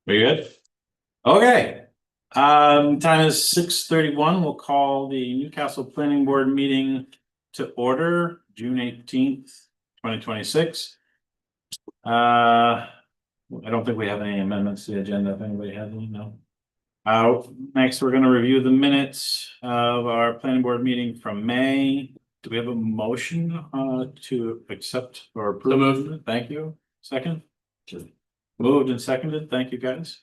We good? Okay. Time is 6:31. We'll call the Newcastle Planning Board meeting to order, June 18th, 2026. I don't think we have any amendments to the agenda. If anybody has any, no. Next, we're gonna review the minutes of our planning board meeting from May. Do we have a motion to accept or approve? Thank you. Second? Moved and seconded. Thank you, guys.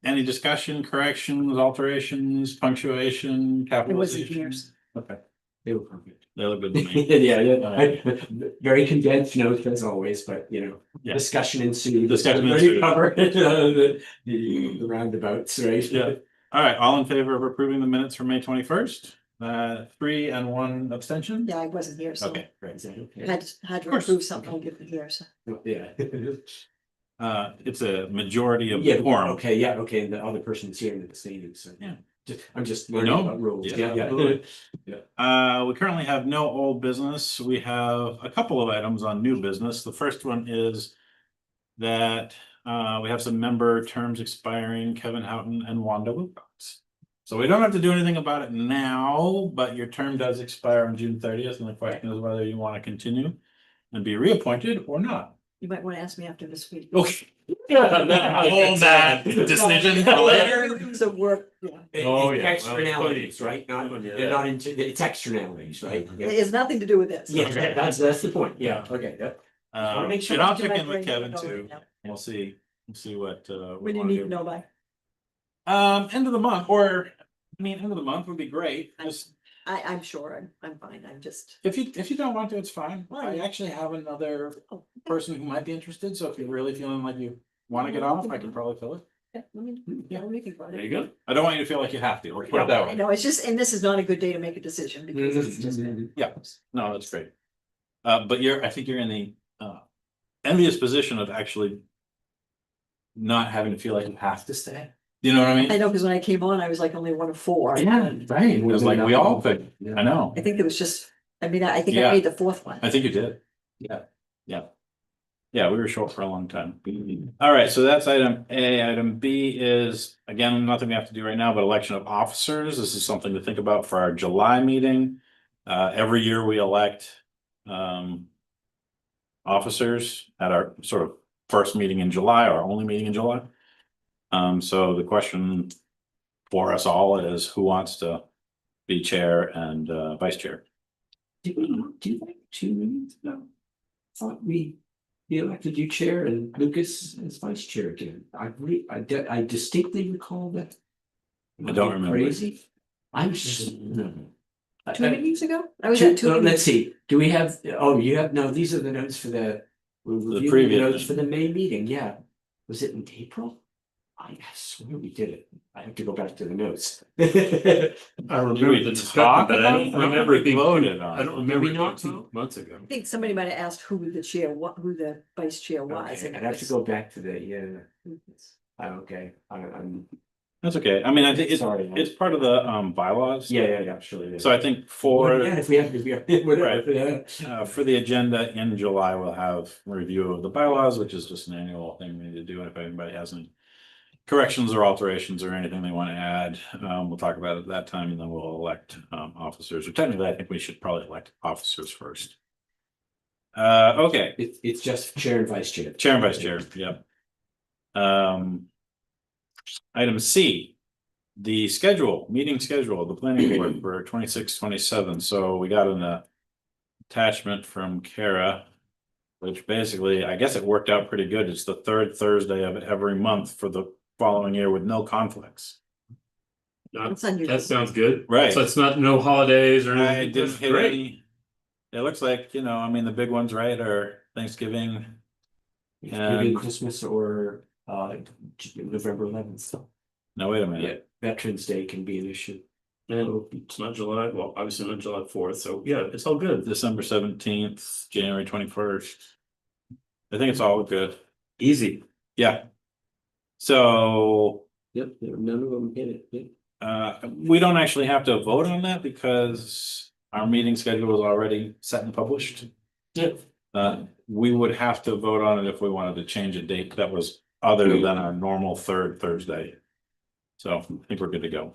Any discussion, corrections, alterations, punctuation, capitalization? Okay. They were perfect. They look good to me. Yeah. Very condensed notes as always, but Yeah. discussion ensued. Discussion Ready to ensued. cover the roundabouts, right? Yeah. All right, all in favor of approving the minutes from May 21st? 3 and 1 abstention? Yeah, I wasn't here, so Okay, Right, is that okay? had to course. approve something, I'll give it here, so. Yeah. it's a majority of Yeah, the quorum. okay, yeah, okay, and the other person's here in the stadium, so. Yeah. I'm just We learning know. about rules. Yeah, Yeah. absolutely. We currently have no old business. We have a couple of items on new business. The first one is that we have some member terms expiring, Kevin Houghton and Wanda Wilcox. So we don't have to do anything about it now, but your term does expire on June 30th, and the question is whether you want to continue and be reappointed or not. You might want to ask me after this week. Okay. Hold that decision for later. It's a work, yeah. Oh, yeah. Externalities, right? They're not into, it's externalities, right? It has nothing to do with this. Yeah, that's the point, yeah, okay, yeah. Wanna make sure And I'll Do check my in with brain Kevin to know too. right now. We'll see what When you need to know by. End of the month, or I mean, end of the month would be great. Just I'm sure, I'm fine, I'm just. if you don't want to, it's fine. I Fine. actually have another Oh, person who might be interested, so if you're really feeling like you want to get off, I can probably fill it. yeah, let me think about it. go. I don't want you to feel like you have to. Let's put it that I way. know, it's just, and this is not a good day to make a decision because it's just. Yeah. No, that's great. But I think you're in the envious position of actually not having to feel like you have to stay. You know what I mean? I know, because when I came on, I was like only one of four. Yeah, right. It was like we all think. I know. I think it was just, I mean, I think Yeah. I made the fourth one. I think you did. Yeah. Yeah. Yeah, we were short for a long time. All right, so that's item A. Item B is, again, nothing we have to do right now, but election of officers. This is something to think about for our July meeting. Every year we elect officers at our sort of first meeting in July, our only meeting in July. So the question for us all is who wants to be chair and vice chair? Do you like 2 minutes ago? Thought we elected you chair and Lucas as vice chair again. I distinctly recall that. I don't remember. Crazy. I'm just. No. 2 meetings ago? I was at two. Let's meetings. see, do we have, you have, no, these are the notes for we're reviewing previous the notes for the May meeting, yeah. Was it in April? I swear we did it. I have to go back to the notes. I Did remember we the talk discussion, but I about don't it? remember it being Voted on I it. don't remember we it not? being 2 months ago. I think somebody might have asked who the chair, who the vice chair was. Okay, and I'd it have to was- go back to the, okay, I'm, That's okay. I mean, I think sorry. it's part of the bylaws. Yeah, sure. So I think Yeah, if we have, whatever, yeah. for the agenda in July, we'll have a review of the bylaws, which is just an annual thing we need to do. And if anybody has any corrections or alterations or anything they want to add, we'll talk about it at that time, and then we'll elect officers. Or technically, I think we should probably elect officers first. Okay, It's just chair and vice chair. chair and vice chair. Yep. Item C, the meeting schedule, the planning board for 26-27. So we got an attachment from Kara, which basically, I guess it worked out pretty good. It's the third Thursday of every month for the following year with no conflicts. It's unusual. That sounds good. Right. So it's not no holidays or I anything. didn't That's hit great. any. It looks like, I mean, the big ones, right, are Thanksgiving. Maybe Christmas or November 11th. No, wait a Yeah, minute. Veterans Day can be an issue. And it's not July, well, obviously not July 4th, so yeah, it's all good. December 17th, January 21st. I think it's all good. Easy. Yeah. So Yep, none of them hit it. We don't actually have to vote on that because our meeting schedule is already set and published. Yeah. We would have to vote on it if we wanted to change a date that was other than our normal third Thursday. So I think we're good to go.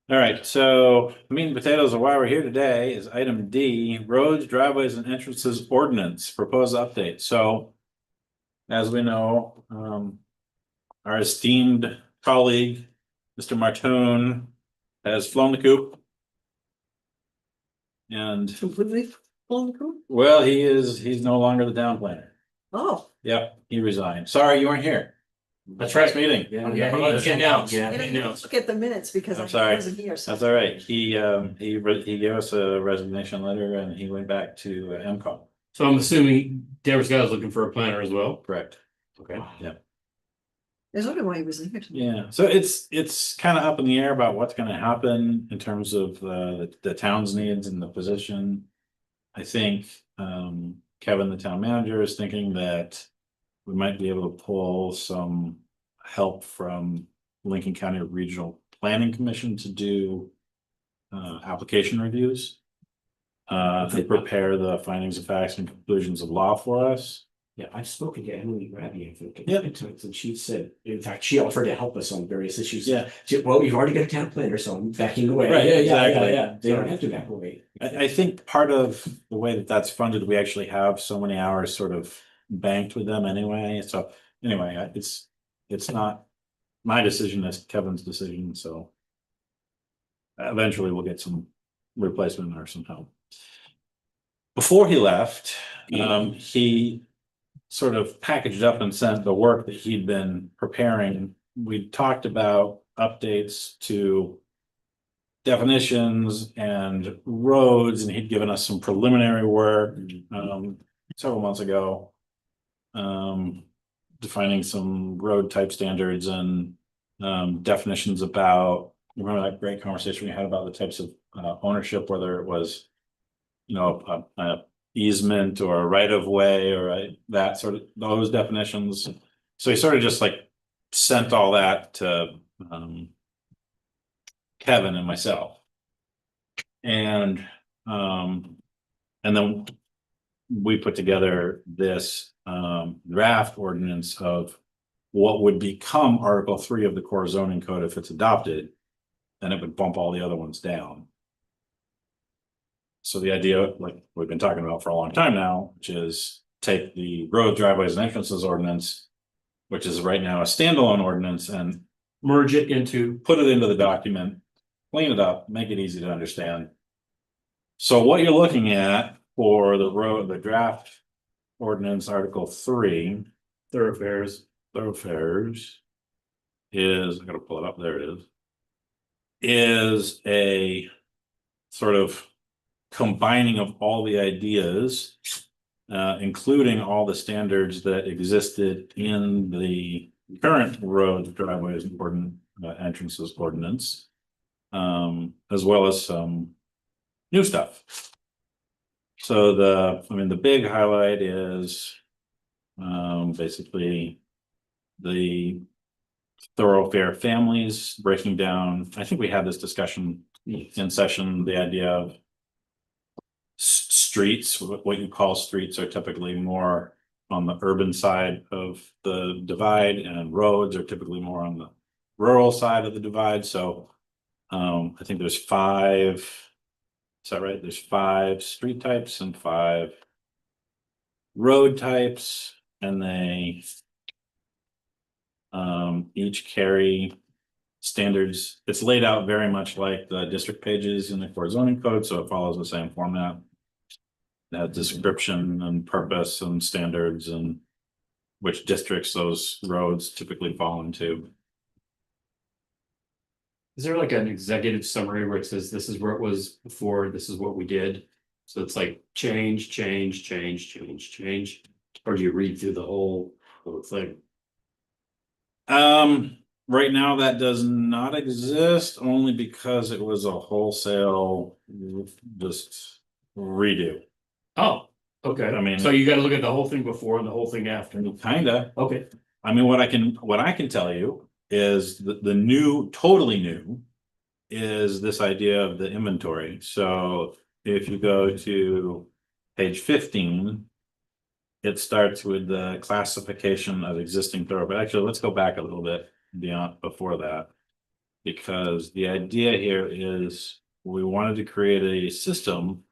All right, so meat and potatoes of why we're here today is item D, roads, driveways and entrances ordinance, proposed update. So as we know, our esteemed colleague, Mr. Martone, has flown the coop. And, Completely blown the coop? well, he's no longer the town planner. Oh, Yep, he resigned. Sorry, you weren't here. That's right. Last meeting. Yeah, It's announced. yeah. I didn't look at the minutes because I'm I sorry. wasn't here, so. That's all right. He gave us a resignation letter and he went back to MCOM. So I'm assuming Denver Scott's looking for a planner as well. Correct. Okay. There's only why he was here. Yeah, so it's kind of up in the air about what's gonna happen in terms of the town's needs and the position. I think Kevin, the town manager, is thinking that we might be able to pull some help from Lincoln County Regional Planning Commission to do application reviews. They prepare the findings of facts and conclusions of law for us. Yeah, I've spoken to Emily Rabi, I think, Yep. at times, and she said, in fact, she offered to help us on various issues. Yeah. She said, well, you've already got a town planner, so I'm backing away. Right, exactly. They don't have to back away. I think part of the way that that's funded, we actually have so many hours sort of banked with them anyway. So anyway, it's not my decision, it's Kevin's decision, so eventually we'll get some replacement or some help. Before he left, he sort of packaged up and sent the work that he'd been preparing. We talked about updates to definitions and roads, and he'd given us some preliminary work several months ago. Defining some road type standards and definitions about, remember that great conversation we had about the types of ownership, whether it was, you know, a easement or a right of way or that sort of those definitions. So he sort of just like sent all that to Kevin and myself. And then we put together this draft ordinance of what would become Article 3 of the core zoning code if it's adopted, and it would bump all the other ones down. So the idea, like we've been talking about for a long time now, which is take the road, driveways and entrances ordinance, which is right now a standalone ordinance, and Merge it into, put it into the document, clean it up, make it easy to understand. So what you're looking at for the draft ordinance Article 3, thoroughfares. thoroughfares, is, I gotta pull it up, there it is a sort of combining of all the ideas, including all the standards that existed in the current roads, driveways, and entrances ordinance, as well as some new stuff. So the big highlight is basically the thoroughfare families, breaking down. I think we had this discussion in session, the idea of streets. What you call streets are typically more on the urban side of the divide, and roads are typically more on the rural side of the divide. So I think there's 5, is that right? There's 5 street types and 5 road types, and they each carry standards. It's laid out very much like the district pages in the core zoning code, so it follows the same format. That description and purpose and standards and which districts those roads typically fall into. Is there like an executive summary where it says this is where it was before, this is what we did? So it's like change, change, change, change, change, or do you read through the whole thing? Right now that does not exist, only because it was a wholesale just redo. Oh, okay. I mean- So you gotta look at the whole thing before and the whole thing after. Kinda. Okay. I mean, what I can tell you is the new, totally new. Is this idea of the inventory. So if you go to page 15. It starts with the classification of existing thoroughfare. Actually, let's go back a little bit beyond before that. Because the idea here is we wanted to create a system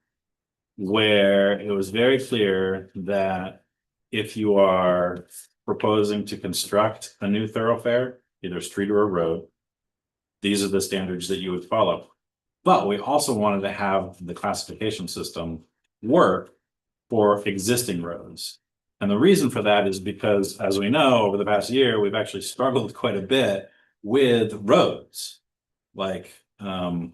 where it was very clear that if you are proposing to construct a new thoroughfare, either street or a road, these are the standards that you would follow. But we also wanted to have the classification system work for existing roads. And the reason for that is because, as we know, over the past year, we've actually struggled quite a bit with roads. Like,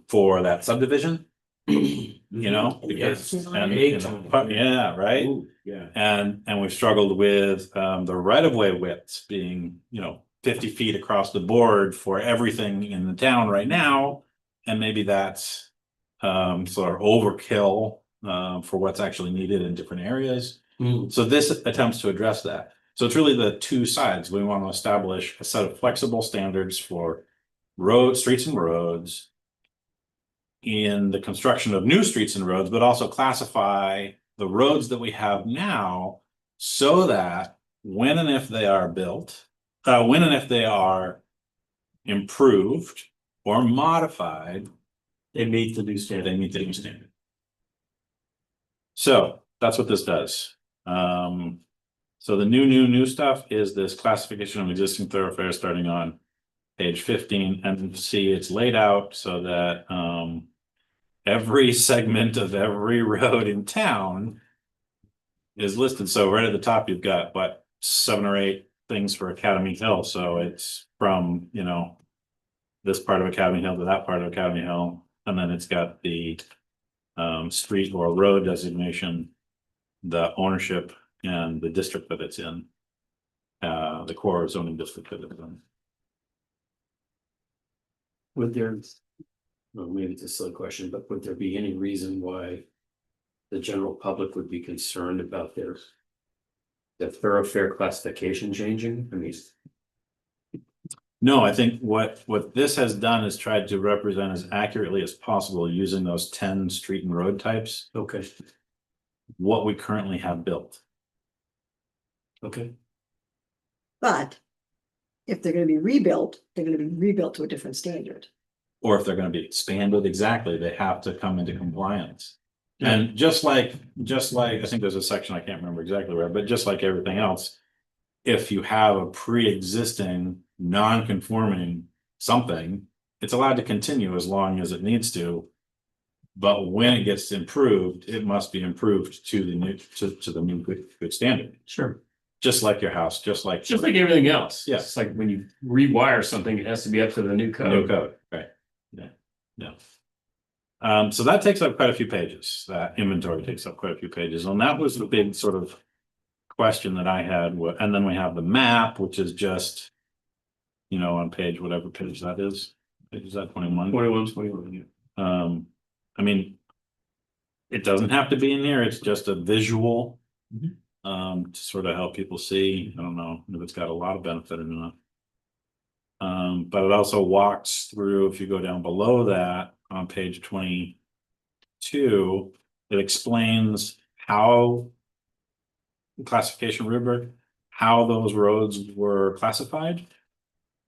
for that subdivision, you know, because, Yes. yeah, right? Ooh, yeah. And we've struggled with, the right of way widths being, 50 feet across the board for everything in the town right now. And maybe that's, sort of overkill, for what's actually needed in different areas. Mm. So this attempts to address that. So it's really the two sides. We want to establish a set of flexible standards for roads, streets and roads. In the construction of new streets and roads, but also classify the roads that we have now. So that when and if they are built, when and if they are improved or modified, They meet the new standard. they meet the new standard. So that's what this does. So the new stuff is this classification of existing thoroughfares starting on page 15, and see it's laid out so that every segment of every road in town is listed. So right at the top, you've got what, 7 or 8 things for Academy Hill. So it's from, this part of Academy Hill to that part of Academy Hill, and then it's got the street or road designation, the ownership, and the district that it's in, the core zoning district that it's in. Would there, well, maybe it's a silly question, but would there be any reason why the general public would be concerned about the thoroughfare classification changing? I mean, No, I think what this has done is tried to represent as accurately as possible using those 10 street and road types, okay, what we currently have built. okay, But if they're gonna be rebuilt, they're gonna be rebuilt to a different standard. Or if they're gonna be expanded, exactly, they have to come into compliance. And just like, I think there's a section, I can't remember exactly where, but just like everything else. If you have a pre-existing, non-conforming something, it's allowed to continue as long as it needs to. But when it gets improved, it must be improved to the new, to the new good standard, sure. just like your house, just like. Just like everything else. Yeah. It's like when you rewire something, it has to be up to the new New code. code, right, yeah. So that takes up quite a few pages, that inventory takes up quite a few pages, and that was the big sort of question that I had, and then we have the map, which is just, on page, whatever page that is, page is that 21? 21, yeah. I mean, it doesn't have to be in here, it's just a visual. Mhm. To sort of help people see, I don't know if it's got a lot of benefit or not. But it also walks through, if you go down below that on page 22, it explains how classification rubric, how those roads were classified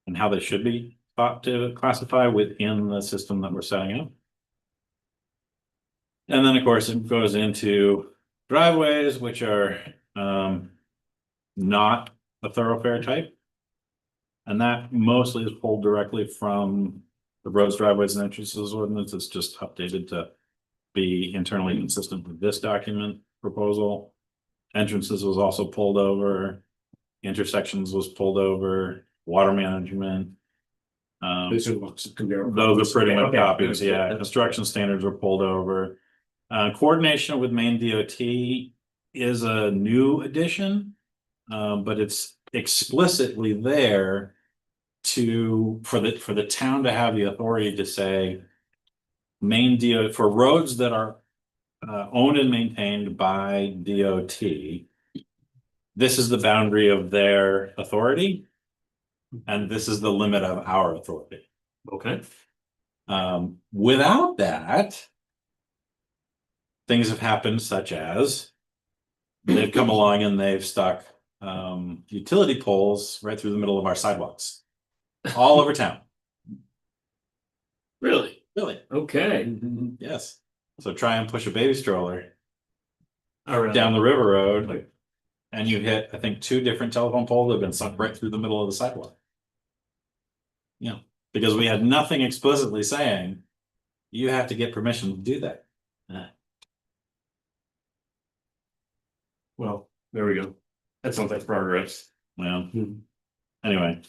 and how they should be thought to classify within the system that we're setting up. And then, of course, it goes into driveways, which are not a thoroughfare type. And that mostly is pulled directly from the roads, driveways, and entrances ordinance. It's just updated to be internally consistent with this document proposal. Entrances was also pulled over. Intersections was pulled over. Water management. Those are Pretty much Okay. copies, yeah. Construction standards were pulled over. Coordination with Maine DOT is a new addition. But it's explicitly there for the town to have the authority to say Maine DOT for roads that are owned and maintained by DOT. This is the boundary of their authority. And this is the limit of our authority. Okay. Without that, things have happened such as they've come along and they've stuck utility poles right through the middle of our sidewalks, all over town. Really? Really? Okay. Yes. So try and push a baby stroller Around. down the river road, and you hit, I think, 2 different telephone poles that have been sunk right through the middle of the sidewalk. Yeah, because we had nothing explicitly saying you have to get permission to do that. Well, there we go. That sounds like progress. Well, Hmm. anyway.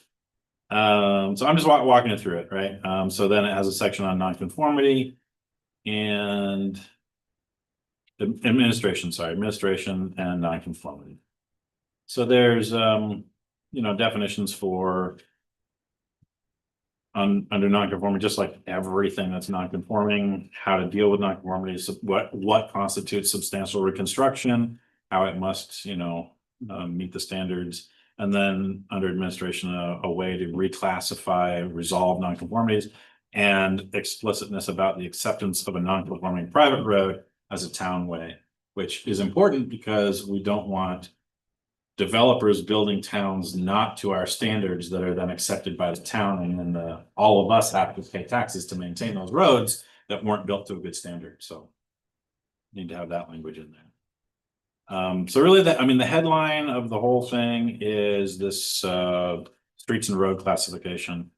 So I'm just walking it through it, right? So then it has a section on nonconformity and administration and nonconformity. So there's definitions for under nonconformity, just like everything that's nonconforming, how to deal with nonconformity, so what constitutes substantial reconstruction, how it must, meet the standards. And then under administration, a way to reclassify, resolve nonconformities, and explicitness about the acceptance of a nonconforming private road as a town way, which is important because we don't want developers building towns not to our standards that are then accepted by the town, and then all of us have to pay taxes to maintain those roads that weren't built to a good standard, so. Need to have that language in there. So really the headline of the whole thing is this streets and road classification.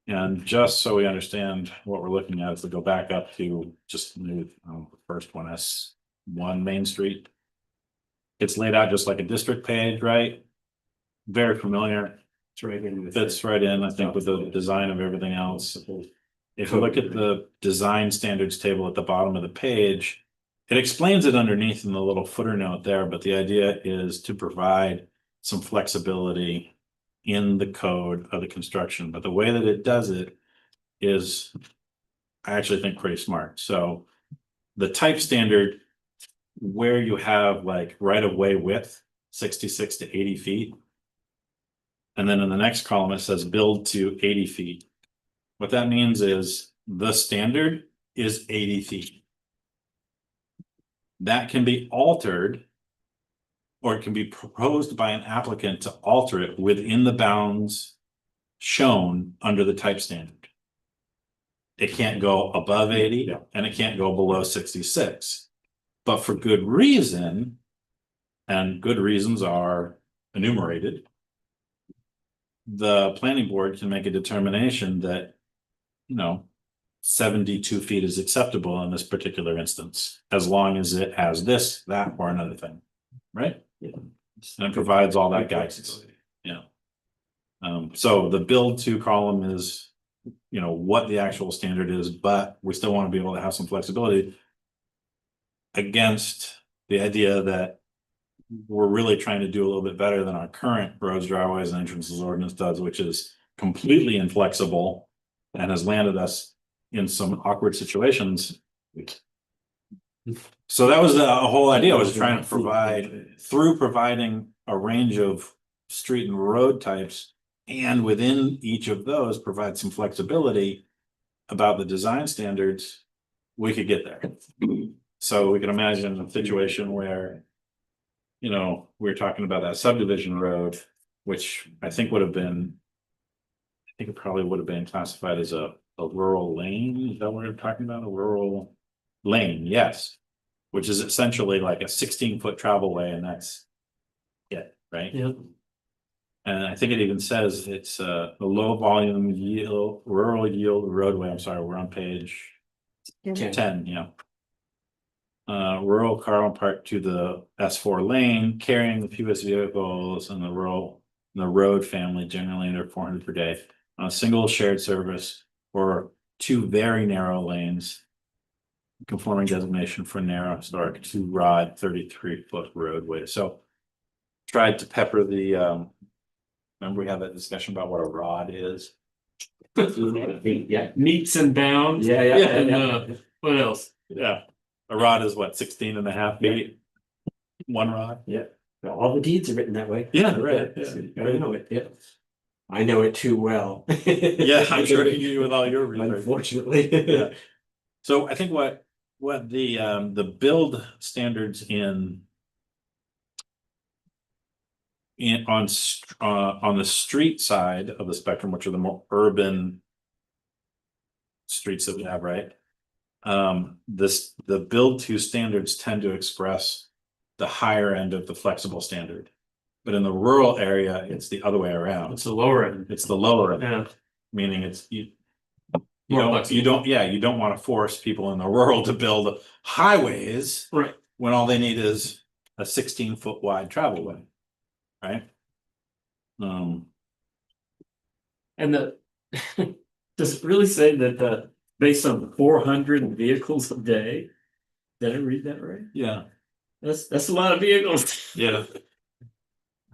And just so we understand what we're looking at, if we go back up to just the first one, S1 Main Street. It's laid out just like a district page, right? Very familiar. It's right in. Fits right in, I think, with the design of everything else. If you look at the design standards table at the bottom of the page, it explains it underneath in the little footer note there, but the idea is to provide some flexibility in the code of the construction. But the way that it does it is, I actually think, pretty smart. So the type standard, where you have like right of way width, 66 to 80 feet. And then in the next column, it says build to 80 feet. What that means is the standard is 80 feet. That can be altered, or it can be proposed by an applicant to alter it within the bounds shown under the type standard. It can't go above 80 and it can't go below 66, but for good reason, and good reasons are enumerated, the planning board can make a determination that, 72 feet is acceptable in this particular instance, as long as it has this, that, or another thing, right? Yeah. And it provides all that guidance. Yeah. So the build to column is, what the actual standard is, but we still want to be able to have some flexibility against the idea that we're really trying to do a little bit better than our current roads, driveways, and entrances ordinance does, which is completely inflexible and has landed us in some awkward situations. So that was the whole idea, was trying to provide, through providing a range of street and road types, and within each of those, provide some flexibility about the design standards, we could get there. So we can imagine a situation where, we're talking about that subdivision road, which I think would have been, I think it probably would have been classified as a rural lane. Is that what we're talking about? A rural lane, yes. Which is essentially like a 16-foot travel way, and that's it, right? Yeah. And I think it even says it's a low volume yield, rural yield roadway. I'm sorry, we're on page 10, yeah. Rural car park to the S4 lane, carrying the fewest vehicles in the road family, generally under 400 per day, on a single shared service or 2 very narrow lanes, conforming designation for narrow historic 2-rod 33-foot roadway. So tried to pepper the, remember we had that discussion about what a rod is? Yeah. Meets and bounds. Yeah. And what else? Yeah. A rod is what, 16 and a half feet? 1 rod? Yeah. All the deeds are written that way. Yeah, right. I know it, yeah. I know it too well. Yeah, I'm sure you do with all your research. Unfortunately. Yeah. So I think what the build standards on the street side of the spectrum, which are the more urban streets that we have, right? The build to standards tend to express the higher end of the flexible standard. But in the rural area, it's the other way around. It's the lower end. It's the lower end, Yeah. meaning it's you More don't, flexible. you don't want to force people in the rural to build highways Right. when all they need is a 16-foot wide travel way, right? And the, does it really say that based on 400 vehicles a day? Did I read that right? Yeah, That's a lot of vehicles. yeah.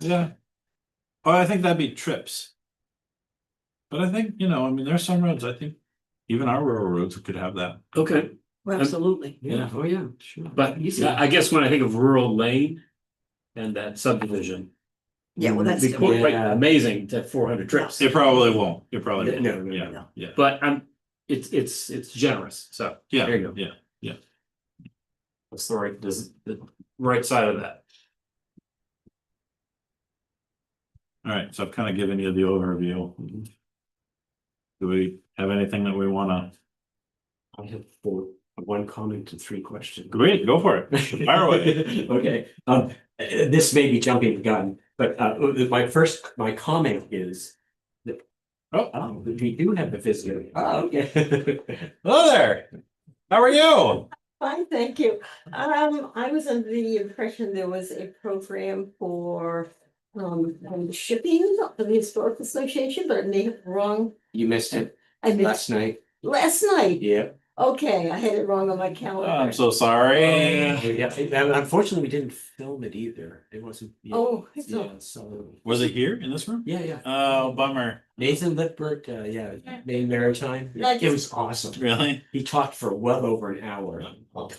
Yeah. Oh, I think that'd be trips. But I think, I mean, there's some roads, I think, even our rural roads could have that. Okay, Well, absolutely. Yeah, oh, yeah, sure. but I guess when I think of rural lane and that subdivision. Yeah, well, that's it'd be quite Yeah. amazing to have 400 trips. It probably won't. It probably won't. No, no, Yeah, no. yeah, But it's generous, so. yeah, There you go. yeah. That's the right side of that. All right, so I've kind of given you the overview. Do we have anything that we wanna? I have one comment and 3 questions. Great, go for it. Fire away. Okay, this may be jumping the gun, but my comment is. Oh, We do have the visitor. Oh, okay. hello there. How are you? Fine, thank you. I was under the impression there was a program for shipping of the Historic Association, but I may have wrong. You missed it I missed last night. last night. Yeah. Okay, I had it wrong on my I'm calendar. so sorry. Yeah, unfortunately, we didn't film it either. It wasn't. Yeah, Oh, it's all- yeah, so. Was it here in this room? Yeah, yeah. Oh, bummer. Nathan Lippert, Maine Maritime. I It was awesome. Really? He talked for well over an hour.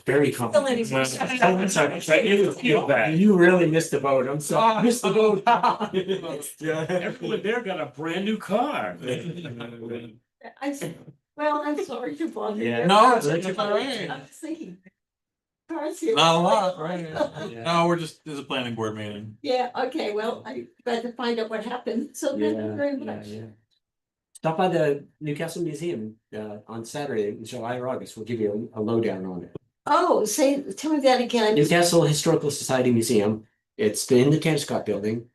Very complicated. I'm sorry. You really missed the boat. I'm sorry. Missed the boat. Everyone there got a brand new car. I'm sorry to bother you. Yeah. No, it's I all right. was thinking. Cars here. Not a lot, right? Yeah. No, there's a planning board meeting. Yeah, okay, well, I tried to find out what happened, so thank you very much. Stop by the Newcastle Museum on Saturday in July or August. We'll give you a lowdown on it. Oh, tell me that again. Newcastle Historical Society Museum. It's in the Tanscott Building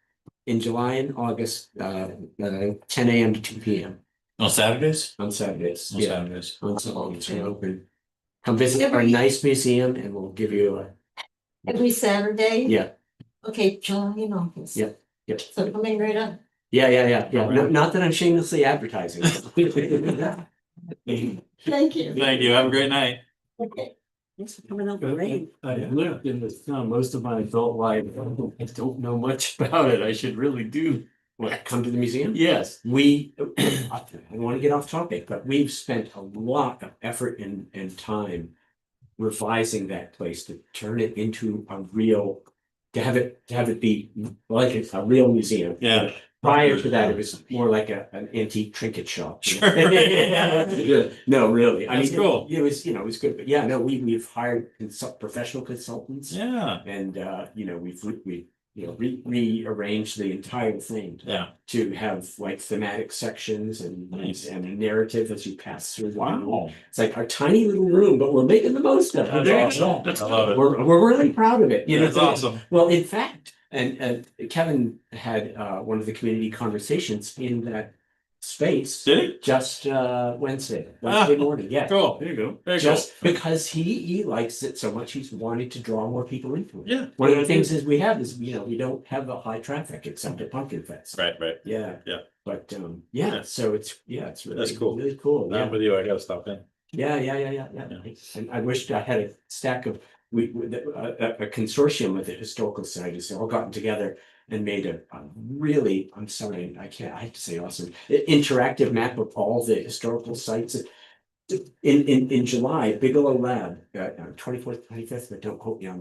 in July and August, 10 a.m. to 2 p.m. On Saturdays? on Saturdays. On Yeah, Saturdays. on Saturdays, we're open. Come visit our nice museum and we'll give you Every Saturday? yeah, Okay, July and August. Yep, yep. So coming right up. yeah. Not that I'm shamelessly advertising. Thank you. Thank you. Have a great night. Okay. Thanks for coming out. Great. I've lived in this town most of my adult life. I don't know much about it. I should really do. What, come to the museum? Yes. We, I don't want to get off topic, but we've spent a lot of effort and time revising that place to turn it into a real, to have it be like a real museum. Yeah. Prior to that, it was more like an antique trinket shop. Sure. No, really. I That's mean, cool. It was, it was good, but yeah, no, we've hired professional consultants. Yeah. And, we've rearranged the entire thing Yeah. to have like thematic sections and Nice. and a narrative as you pass through. the room. Wow. It's like our tiny little room, but we're making the most of it. That's awesome. That's I love it. We're really proud of it. That's awesome. Well, in fact, and Kevin had one of the community conversations in that space Did he? just Wednesday Ah, morning. Yeah. Cool. There you go. Very Just because he likes it so much, he's wanted to draw more people into it. Yeah. One of the things is we don't have a high traffic except at Pumpkin Fest. Right. Yeah. Yeah. But Yeah. so it's really That's cool. really cool. Now Yeah. I'm with you. I gotta stop in. Yeah. And I wished I had a stack of a consortium with the historical societies. They all gotten together and made a really, I'm sorry, I have to say awesome, interactive map of all the historical sites. In July, Bigelow Lab, 24th, 25th, but don't quote me on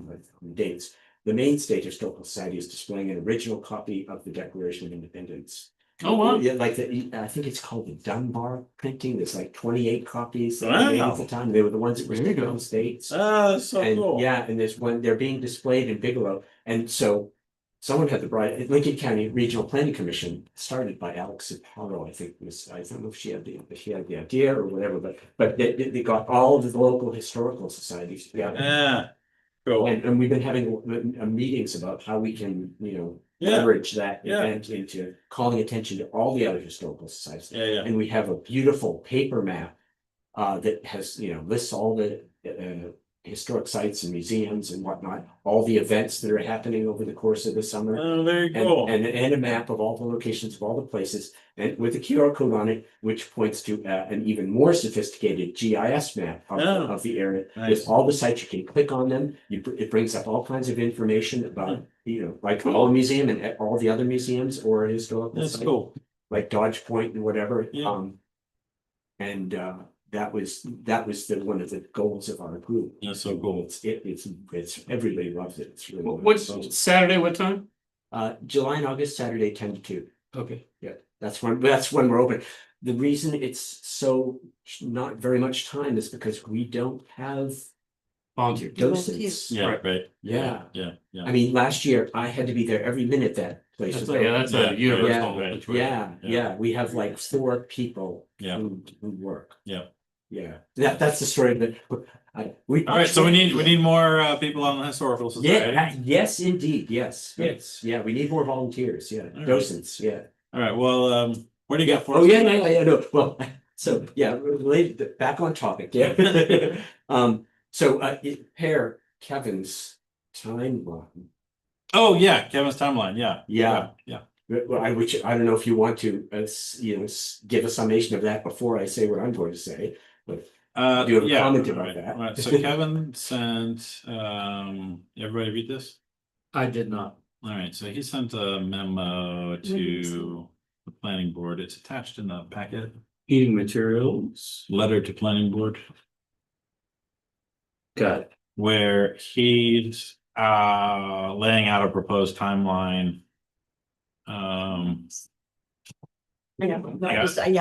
the dates. The Maine State Historical Society is displaying an original copy of the Declaration of Independence. Oh, wow. Yeah, like I think it's called the Dunbar printing. There's like 28 copies that were made at the Wow. time. They were the ones that were There you still go. in the States. Ah, that's so And cool. yeah, and there's one, they're being displayed in Bigelow. And so someone had the bright, Lincoln County Regional Planning Commission, started by Alex Zaparo, I think was, I don't know if she had the idea or whatever, but they got all of the local historical societies together. Yeah, cool. And we've been having meetings about how we can, Yeah, leverage that Yeah. event into calling attention to all the other historical societies. yeah. And we have a beautiful paper map that has, lists all the historic sites and museums and whatnot, all the events that are happening over the course of the summer. Oh, very And, cool. and a map of all the locations of all the places, and with a QR code on it, which points to an even more sophisticated GIS map Oh, of the area. nice. With all the sites, you can click on them, it brings up all kinds of information about, like all museum and all the other museums or historical That's sites, cool. like Dodge Point and whatever. Yeah. And that was one of the goals of our group. That's so cool. It's everybody loves it. It's really What's nice. Saturday, what time? July and August, Saturday, 10 to 2. Okay. Yeah, that's when we're open. The reason it's so not very much time is because we don't have Volunteer. docents. Yeah, right. Yeah. Yeah. I mean, last year I had to be there every minute that place was open. That's Yeah, a universal. yeah, situation. Yeah, we have like 4 people Yeah. who work. Yeah. Yeah, that's the story that we. All right, so we need more people on the historical society. Yeah, yes, indeed, yes, yeah, we need more volunteers, yeah, right. docents, yeah. All right, well, what do you got for Oh, us? yeah, no, well, so, yeah, related, back on topic, yeah. So, pair Kevin's timeline. Oh, yeah, Kevin's timeline, yeah. Yeah. Yeah. Well, I don't know if you want to, give a summation of that before I say what I'm going to say, but. Do you have a yeah, comment all about right, that? all right. So Kevin sent, everybody read this? I did not. All right, so he sent a memo to the planning board. It's attached in the packet. Heating materials. Letter to planning board Got it. where he's laying out a proposed timeline. I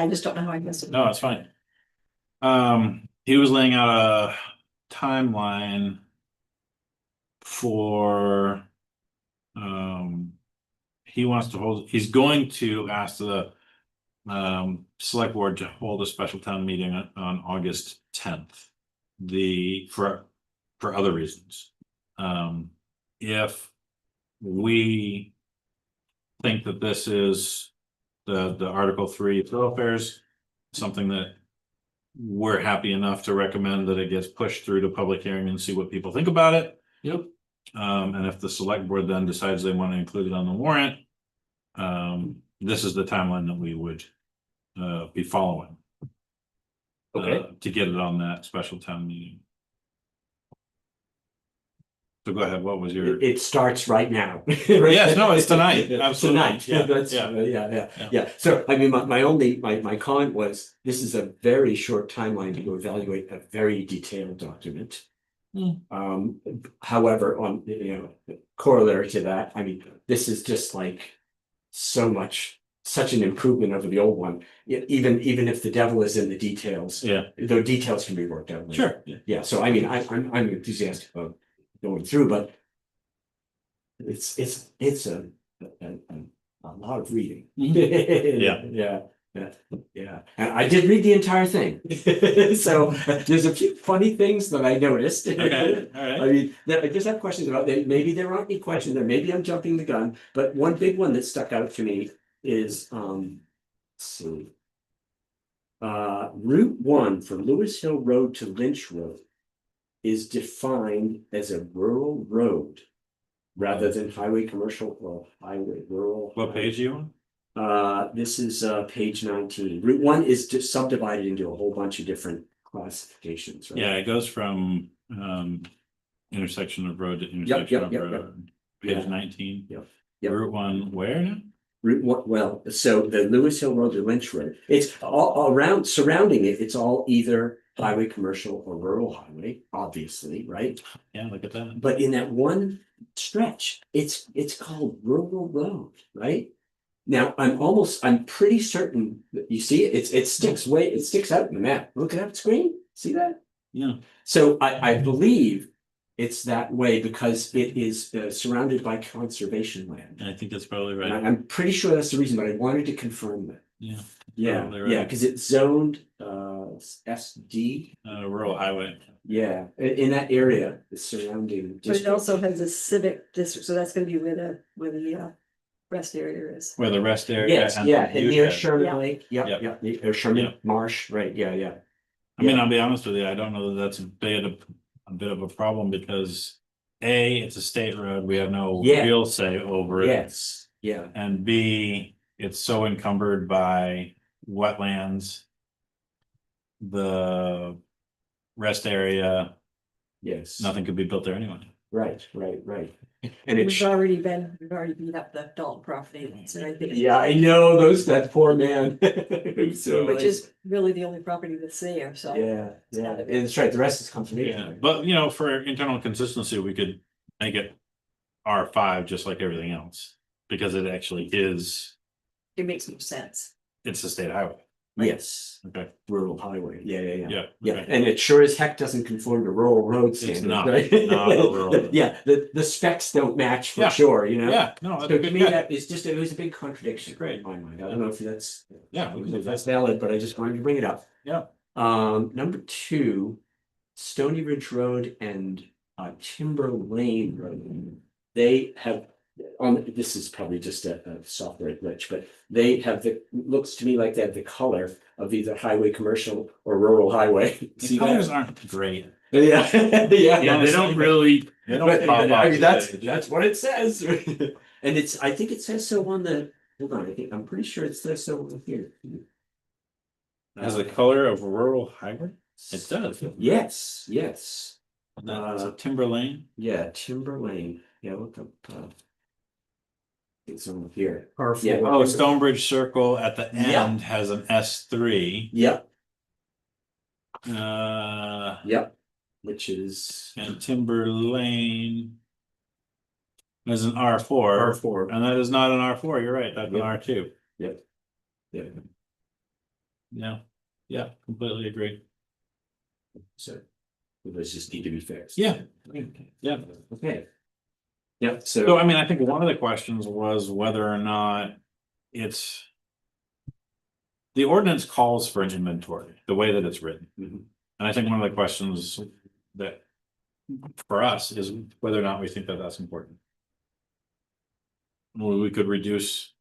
just don't know how I missed it. No, it's fine. He was laying out a timeline for, he's going to ask the select board to hold a special town meeting on August 10th. For other reasons. If we think that this is the Article 3 thoroughfares, something that we're happy enough to recommend that it gets pushed through to public hearing and see what people think about it. Yep. And if the select board then decides they want to include it on the warrant, this is the timeline that we would be following. Okay. To get it on that special town meeting. So go ahead, what was your? It starts right now. Yes, no, it's tonight, absolutely. Tonight, Yeah, that's, yeah. yeah. So, I mean, my comment was, this is a very short timeline to evaluate a very detailed document. However, on, corollary to that, I mean, this is just like such an improvement over the old one. Even if the devil is in the details, Yeah, the details can be worked out. later. sure. Yeah, so I mean, I'm enthusiastic about going through, but it's a lot of reading. Yeah. Yeah, and I did read the entire thing. So there's a few funny things that I noticed. Okay, all I right. mean, I just have questions about, maybe there aren't any questions there, maybe I'm jumping the gun, but one big one that stuck out to me is, let's see. Route 1 from Lewis Hill Road to Lynch Road is defined as a rural road rather than highway commercial or highway rural. What page are you on? This is page 19. Route 1 is just subdivided into a whole bunch of different classifications, right? Yeah, it goes from intersection of road to Yep, intersection of yep. road. Page Yeah. 19. Yep. Route 1, where now? Route 1, well, so the Lewis Hill Road to Lynch Road, it's all around, surrounding it, it's all either highway, commercial, or rural highway, obviously, right? Yeah, look at that. But in that one stretch, it's called rural road, right? Now, I'm pretty certain that you see it, it sticks out in the map. Look at that screen. See that? Yeah, So I believe it's that way because it is surrounded by conservation land. and I think that's probably And right. I'm pretty sure that's the reason, but I wanted to confirm that. Yeah, Yeah, Probably yeah, right. because it's zoned SD. rural highway. Yeah, in that area, the surrounding. But it district. also has a civic district, so that's gonna be where the rest area is. Where the rest area. Yes, and yeah, the and near view shed. Sherman Yeah. Lake, Yep. yep, or Sherman Yep. Marsh, right, yeah. I mean, I'll be honest with you, I don't know that that's a bit of a problem because A, it's a state road, we have no Yeah. real say over it. Yes, yeah, And B, it's so encumbered by wetlands. The rest area, yes. nothing could be built there anyway. Right. And it's, We've already beat up the Dalton property, so I think. yeah, I know that poor man. So Which like- is really the only property that's there, so. Yeah, It's yeah, gotta and be. that's right, the rest is Yeah, conservation. but for internal consistency, we could make it R5 just like everything else. Because it actually is, It makes more sense. it's a state highway. Yes, Okay, rural highway, yeah. yeah. Yeah, okay. and it sure as heck doesn't conform to rural road standards, not, right? not a rural. Yeah, the specs don't match for Yeah. sure, you know? Yeah, no, So that's a to good me, catch. that is just, it was a big contradiction. Great. In my mind, I don't know if that's. Yeah, we can do If that's that. valid, but I just wanted to bring it up. Yeah. Number two, Stony Ridge Road and Timber Lane Road. They have, this is probably just a software glitch, but they have looks to me like they have the color of either highway commercial or rural highway. The See colors that? aren't great. Yeah, yeah. Yeah, they don't really, They don't But pop I off mean, the page. that's what it says. And I think it says so on the, hold on, I'm pretty sure it says so on here. Has the color of rural highway? It does. Yes. So Timber Lane. Yeah, Timber Lane, yeah, look up. It's on here. R4. Yeah. Oh, Stonebridge Circle at the Yeah. end has an S3. Yep, And which is. Timber Lane. Is an R4. R4. And that is not an R4, you're right, that's an Yep. R2. Yeah. Yeah, completely agree. So. Those just need to be fixed. Yeah. Okay. Yep, So so. I mean, I think one of the questions was whether or not it's. The ordinance calls for an inventory, the way that it's written. Mhm. And I think one of the questions that. For us is whether or not we think that that's important. Well, we could reduce.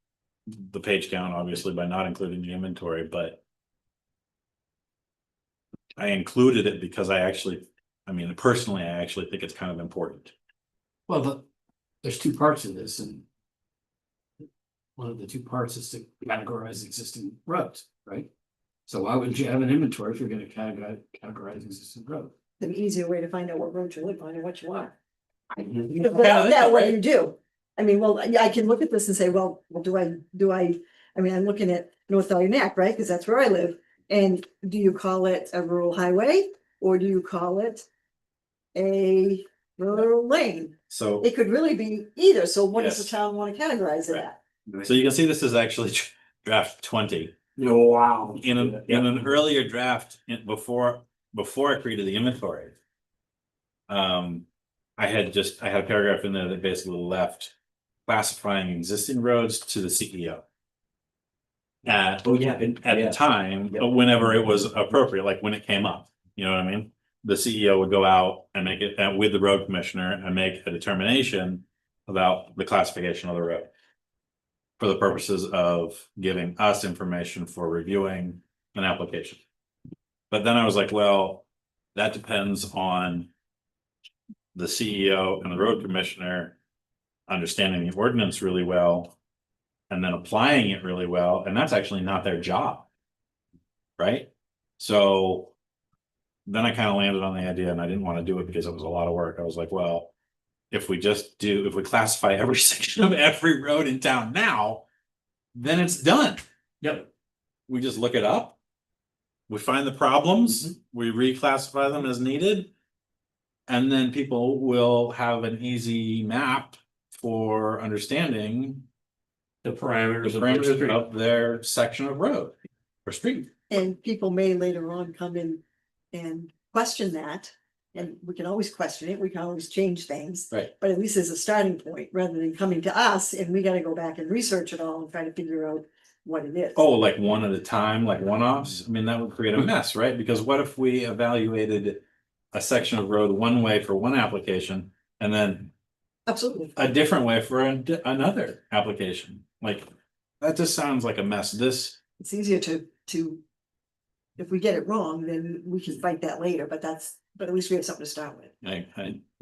The page count obviously by not including the inventory, but. I included it because personally, I actually think it's kind of important. well, there's two parts of this and. One of the two parts is to categorize existing roads, right? So why wouldn't you have an inventory if you're gonna categorize existing road? The easier way to find out what road you live on and what you want. Mhm. That what you do. I mean, well, I can look at this and say, well, do I, I mean, I'm looking at North Dahlia Neck, right? Because that's where I live. And do you call it a rural highway or do you call it a rural lane? So. It could really be either. So what does the Yes. town want to categorize it Right. at? So you can see this is actually draft 20. Oh, wow. In an earlier draft, before I created the inventory. I had a paragraph in there that basically left classifying existing roads to the CEO. At Oh, yeah. the time, Yep. whenever it was appropriate, like when it came up, you know what I mean? The CEO would go out and make it with the road commissioner and make a determination about the classification of the road. For the purposes of giving us information for reviewing an application. But then I was like, well, that depends on. The CEO and the road commissioner. Understanding the ordinance really well. And then applying it really well, and that's actually not their job. Right? So. Then I kind of landed on the idea and I didn't want to do it because it was a lot of work. I was like, well. If we classify every section of every road in town now. Then it's done. Yep. We just look it up. We find the problems, we reclassify them as needed. And then people will have an easy map for understanding. The parameters the of the parameters street. of their section of road or street. And people may later on come in and question that. And we can always question it, we can always change things. Right. But at least as a starting point, rather than coming to us and we gotta go back and research it all and try to figure out what it is. Oh, like one at a time, like one-offs? I mean, that would create a mess, right? Because what if we evaluated a section of road one way for one application and then Absolutely. a different way for another application? Like, that just sounds like a mess. It's easier to. If we get it wrong, then we can fight that later, but at least we have something to start with.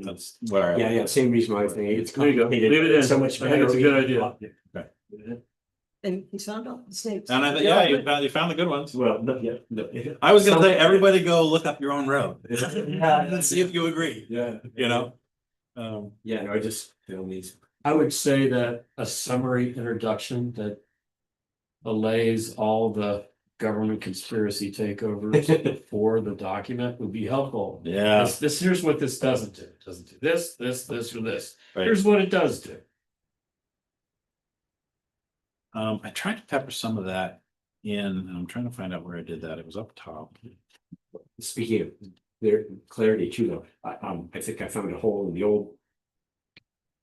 That's where. Yeah, same reason why I was thinking it's There you go. complicated. Leave it in. So much I think it's a better. good idea. And he's found out the snakes. And you found the good ones. Well, no, yeah, no. I was gonna say, everybody go look up your own road. Yeah. And see if you agree, Yeah. you know? Yeah, no, I just feel these. I would say that a summary introduction that allays all the government conspiracy takeovers for the document would be helpful. Yeah, This, here's what this doesn't do. It doesn't do this, or this. right. Here's what it does do. I tried to pepper some of that in, and I'm trying to find out where I did that. It was up top. Speaking of their clarity too, though, I think I found a hole in the old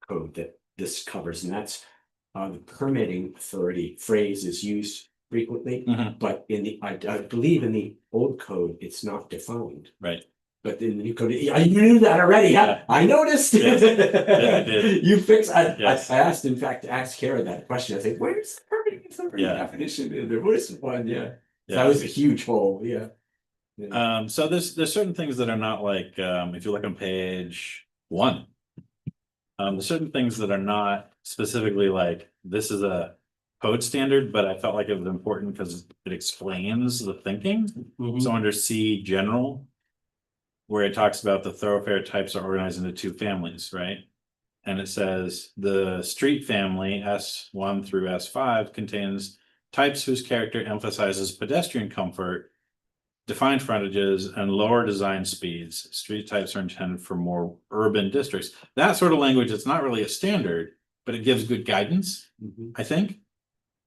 code that this covers, and that's the permitting authority phrase is used frequently, Mhm. but I believe in the old code, it's not defined. Right. But in the new code, you knew that already, huh? Yeah. I noticed. Yes. Yeah, I did. You fixed, Yes. I asked, in fact, to ask Kara that question, I said, where's the permitting authority Yeah. definition? There was one, yeah. Yeah. That was a huge hole, yeah. Yeah. So there's certain things that are not like, if you look on page 1. There's certain things that are not specifically like, this is a code standard, but I felt like it was important because it explains the thinking. So under C general, where it talks about the thoroughfare types are organized into 2 families, right? And it says the street family S1 through S5 contains types whose character emphasizes pedestrian comfort, defined frontages, and lower design speeds. Street types are intended for more urban districts. That sort of language, it's not really a standard, but it gives good guidance, I think.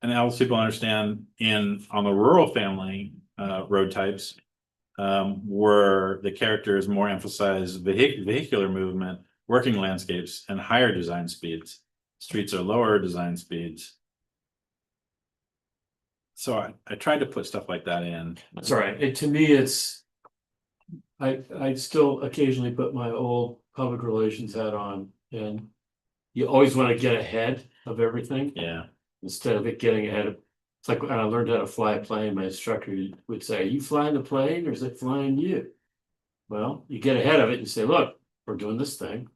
And it helps people understand on the rural family road types, where the characters more emphasize vehicular movement, working landscapes, and higher design speeds. Streets are lower design speeds. So I tried to put stuff like that in. That's all right. To me, it's. I still occasionally put my old public relations hat on, and you always want to get ahead of everything Yeah, instead of it getting ahead of. It's like when I learned how to fly a plane, my instructor would say, "Are you flying the plane or is it flying you?" Well, you get ahead of it and say, "Look, we're doing this thing.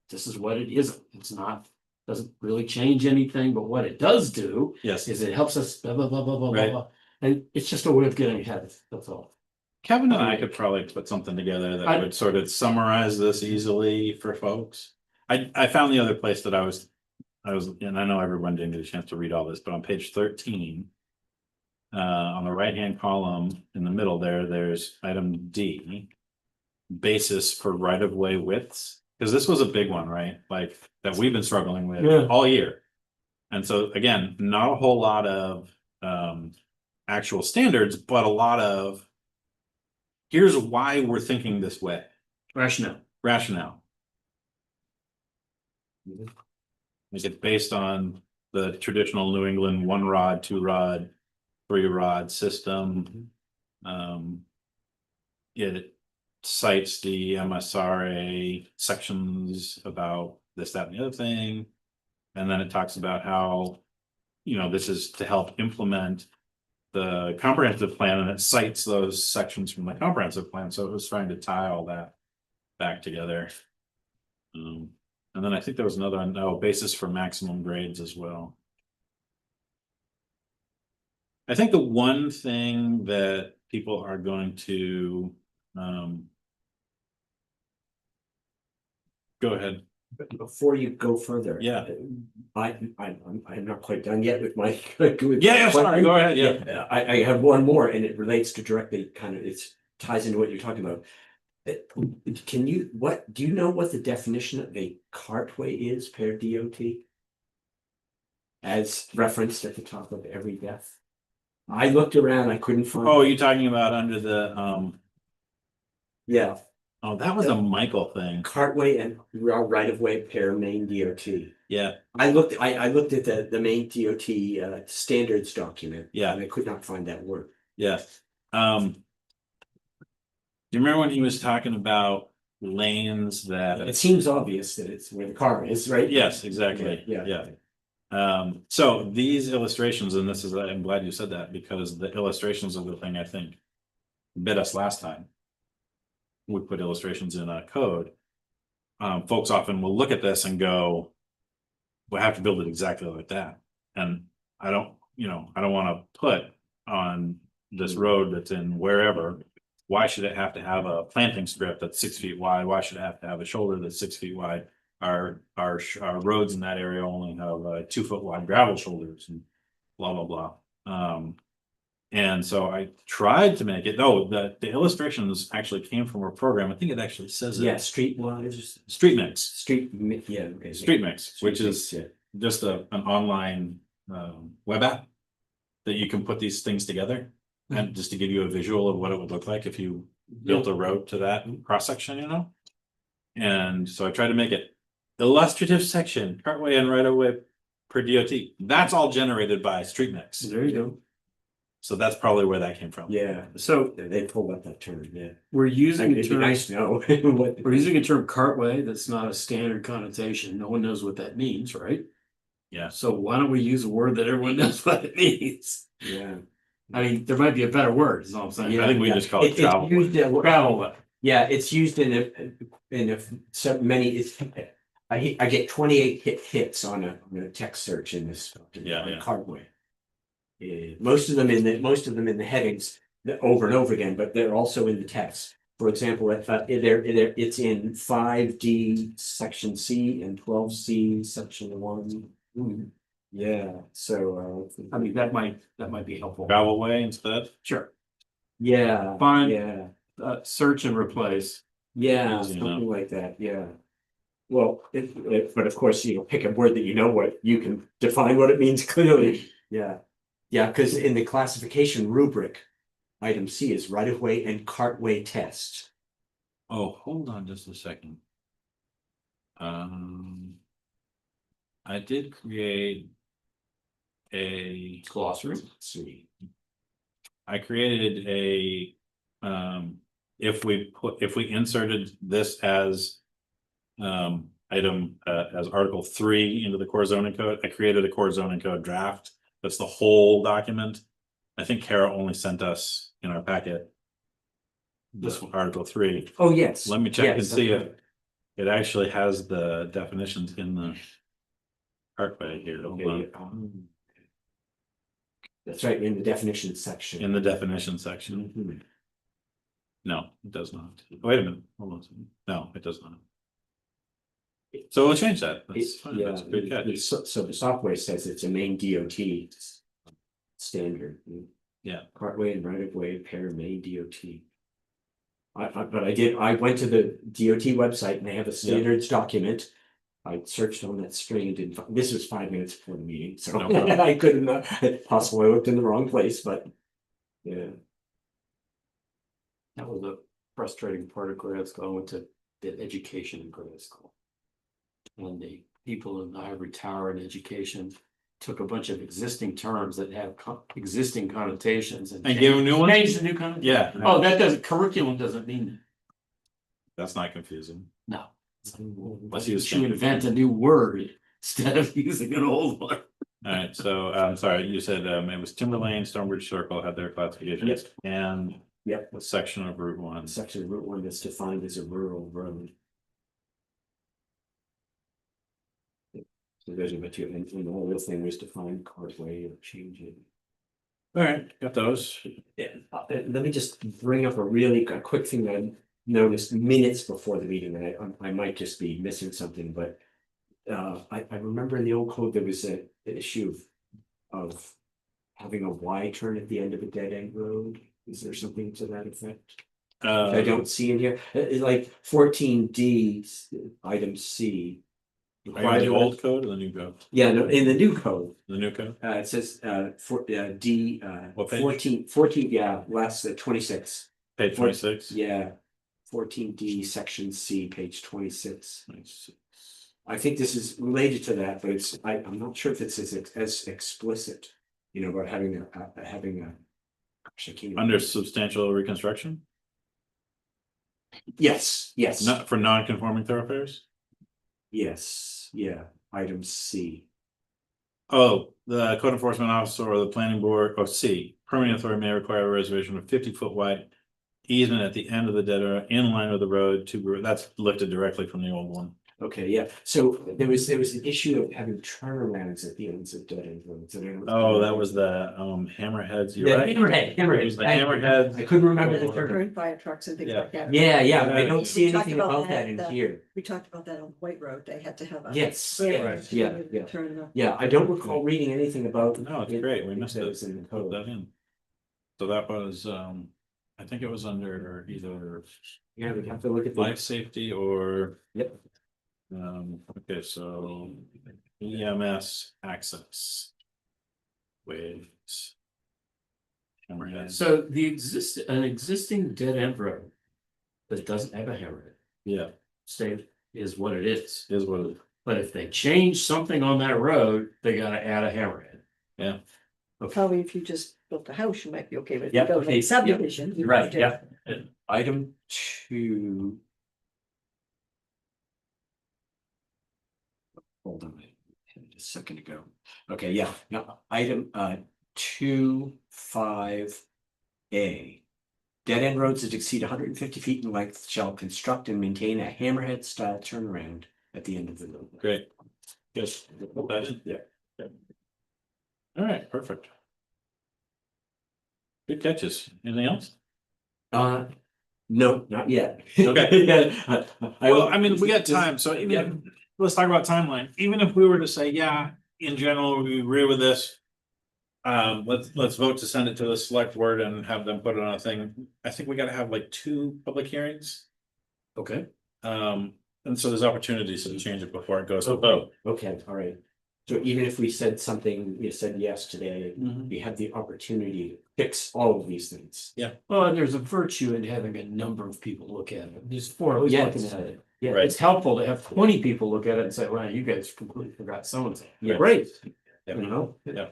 This is what it is. It's not, doesn't really change anything, but what it does do yes. is it helps us blah, blah, blah, blah, blah, Right. blah. And it's just a way of getting ahead. That's all. Kevin and I could probably put something together that would sort of summarize this easily for folks. I found the other place that I was, and I know everyone didn't get a chance to read all this, but on page 13. On the right-hand column in the middle there's item D. Basis for right-of-way widths, because this was a big one, right? Like that we've been struggling with Yeah. all year. And so again, not a whole lot of actual standards, but a lot of. Here's why we're thinking this way. Rationale. Like it's based on the traditional New England 1 rod, 2 rod, 3 rod system. It cites the MSRA sections about this, that, and the other thing. And then it talks about how, this is to help implement the comprehensive plan, and it cites those sections from the comprehensive plan. So it was trying to tie all that back together. And then I think there was another basis for maximum grades as well. I think the one thing that people are going to go ahead. Before you go further. Yeah. I'm not quite done yet with my. Yeah, sorry, go ahead, yeah. I have one more and it relates to directly it ties into what you're talking about. Do you know what the definition of a cartway is per DOT? as referenced at the top of every death. I looked around, I couldn't find. Oh, you're talking about under the, Yeah, oh, that was a Michael thing. Cartway and right of way pair main DOT. Yeah, I looked at the main DOT standards document. Yeah. And I could not find that word. yeah. Do you remember when he was talking about lanes It that? seems obvious that it's where the car is, right? Yes, exactly. Yeah. Yeah. So these illustrations, and this is, I'm glad you said that, because the illustrations of the thing, I think, bit us last time. We put illustrations in a code. Folks often will look at this and go, we'll have to build it exactly like that. And I don't want to put on this road that's in wherever, why should it have to have a planting strip that's 6 feet wide? Why should it have to have a shoulder that's 6 feet wide? Our roads in that area only have 2 foot wide gravel shoulders and blah, blah, blah. And so I tried to make it, the illustrations actually came from a program. I think it actually says it. Yeah, streetwise, Street Mix, yeah, okay. Street Mix, which is Yeah. just an online web app that you can put these things together. And just to give you a visual of what it would look like if you built a road to that cross section, And so I tried to make it illustrative section, cartway and right of way per DOT. That's all generated by Street Mix. There you go. So that's probably where that came from. Yeah, So they pulled up that term, yeah. we're using a It'd be term, nice to know what. we're using a term cartway that's not a standard connotation. No one knows what that means, right? Yeah. So why don't we use a word that everyone knows what it means? Yeah. I mean, there might be a better word, is all I'm saying. I think we Yeah. just call it It's travel. used, Travel way. yeah, it's used so many, I get 28 hits on a text search in this. Yeah, yeah. Cartway. Most of them in the headings over and over again, but they're also in the text. For example, it's in 5D section C and 12C section 1. Yeah, so I mean, that might be helpful. Travel way instead. Sure. yeah, Fine. yeah. Search and replace. Yeah, Easy something enough. like that, yeah. Well, but of course, pick a word that what you can define what it means clearly, yeah. Yeah, because in the classification rubric, item C is right of way and cartway test. Oh, hold on just a second. I did create a Glossary. Let's see. I created a, if we inserted this as item, as Article 3 into the core zoning code, I created a core zoning code draft. That's the whole document. I think Kara only sent us in our packet this one, Article 3. Oh, yes. Let me check and Yes, see okay. if it actually has the definitions in the cartway here. Hold on. Okay, that's right, in the definition section. In the definition section. Mhm. No, it does not. Wait a minute, hold on. a second. No, it does not. So we'll change that. That's fine. Yeah, That's a good catch. so the software says it's a main DOT standard. Yeah. Cartway and right of way pair main DOT. But I went to the DOT website and they have a standards document. I searched on that string and didn't find, this was 5 minutes before the meeting, so No problem. I couldn't, possibly I looked in the wrong place, but. Yeah, That was a frustrating part of grad school. I went to did education in grad school. When the people in the ivory tower in education took a bunch of existing terms that have existing connotations and And give them new ones? changed the new connotation. Yeah. Oh, that doesn't, curriculum doesn't mean that. That's not confusing. No. Unless you You invent a new word instead of using an old one. Alright, so I'm sorry, you said it was Timberlane, Stonebridge Circle had their classifications Yes. and yep, what section of Route 1? section of Route 1 that's defined as a rural road. So there's a material, and all this thing was defined cartway or change it. Alright, got those. Yeah, let me just bring up a quick thing that I noticed minutes before the meeting, and I might just be missing something, but. I remember in the old code, there was an issue of having a Y turn at the end of a dead end road. Is there something to that effect? I don't see in here, it's like 14D, item C. Are you on the old code or the new code? Yeah, no, in the new code, The new code? it says, for, D, What page? 14, yeah, last, 26. Page 26? Yeah, 14D, section C, page 26. I think this is related to that, but I'm not sure if it's as explicit, you know, about having a. Gosh, I can't even- Under substantial reconstruction, Yes, yes, not for non-conforming thoroughfares? yes, yeah, item C. Oh, the code enforcement officer or the planning board, or C, permanent authority may require a reservation of 50-foot wide easement at the end of the dead end in line with the road that's lifted directly from the old one. Okay, yeah, so there was an issue of having turnarounds at the ends of dead end roads. And I don't- Oh, that was the hammerheads, you're Yeah, right. hammerhead, It was the hammerhead. I couldn't remember the And term. burn fire trucks and things Yeah. like that. Yeah, I We don't see talked anything about that in the- here. We talked about that on White Road, they had to have a. Yes, Right. yeah. Turn the. Yeah, I don't recall reading anything about. No, it's great, we missed that it. was in the Put code. that in. So that was, I think it was under either Yeah, we have to look at life safety or. Yep. Okay, so EMS access. Waves. Hammerhead, So an existing dead end road that doesn't have a hammerhead, yeah, state is what it is. is what it, But if they change something on that road, they gotta add a hammerhead. yeah, Probably if you just built a house, you might be okay with it. Yeah, If you built okay, a subdivision. you Right, have to- yeah. Item 2. Hold on, I had it a second ago. Okay, yeah, item 2.5A. Dead end roads that exceed 150 feet in length shall construct and maintain a hammerhead style turnaround at the end of the road. great. Yes, put that in. Yeah. All right, perfect. Good catches. Anything else? No, not yet. Okay. Yeah, Well, I mean, we got time, so even, let's talk about timeline. Even if we were to say, yeah, in general, we agree with this. Let's vote to send it to the select board and have them put it on a thing. I think we gotta have like 2 public hearings. Okay. And so there's opportunities to change it before it goes to vote. Okay, all right. So even if we said something, you said yes today, Mhm. we have the opportunity to fix all of these things. Well, and there's a virtue in having a number of people look at it. There's 4 of us Yes. looking at it. Yeah. Right. It's helpful to have 20 people look at it and say, wow, you guys completely forgot so-and-so. Yeah. Great. Yeah. You know? Yeah.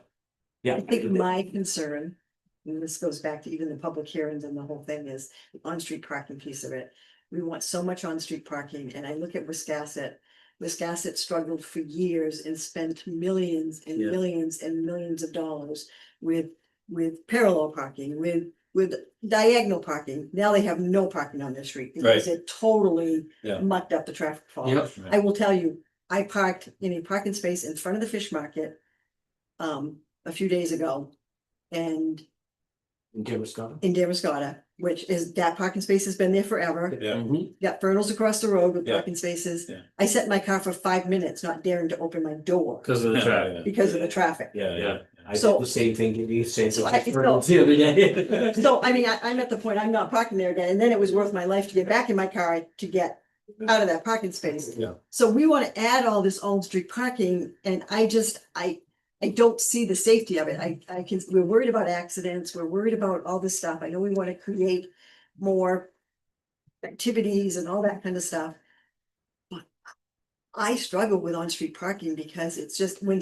Yeah. I think my concern, and this goes back to even the public hearings and the whole thing, is the on-street parking piece of it. We want so much on-street parking, and I look at Wiscasset. Wiscasset struggled for years and spent millions and Yeah. millions and millions of dollars with parallel parking, with diagonal parking. Now they have no parking on their street because it totally Yeah. mucked up the traffic flow. Yep. I will tell you, I parked in a parking space in front of the fish market. A few days ago. And In Damascus. in Damascotta, which is, that parking space has been there forever. Yeah, Mhm. Got Fernals across the road with Yeah. parking spaces. Yeah. I sat in my car for 5 minutes, not daring to open my door Because of the traffic. because of the traffic. yeah. I did So- the same thing, did you say So so? I- so- The other day. So, I mean, I'm at the point, I'm not parking there again, and then it was worth my life to get back in my car to get out of that parking space. Yeah. So we want to add all this on-street parking, and I don't see the safety of it. We're worried about accidents, we're worried about all this stuff. I know we want to create more activities and all that kind of stuff. But I struggle with on-street parking because it's just when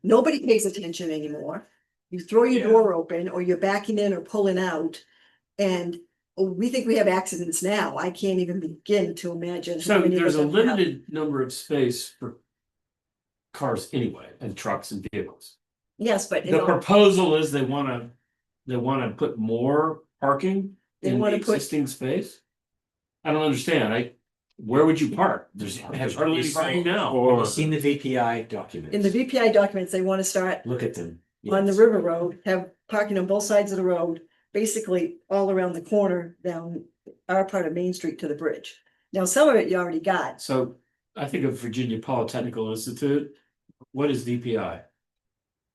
nobody pays attention anymore. You throw your door open or you're backing in or pulling out. And we think we have accidents now. I can't even begin to imagine. how So many of there's us a have happened. limited number of space for cars anyway, and trucks and vehicles. Yes, but The proposal is they wanna put more parking They in the wanna put- existing space? I don't understand, where would you park? There's hardly any parking now. Or, I've seen the VPI documents. in the VPI documents, they want to start Look at them. on the Yes. river road, have parking on both sides of the road, basically all around the corner down our part of Main Street to the bridge. Now, some of it you already got. So I think of Virginia Polytechnical Institute, what is VPI?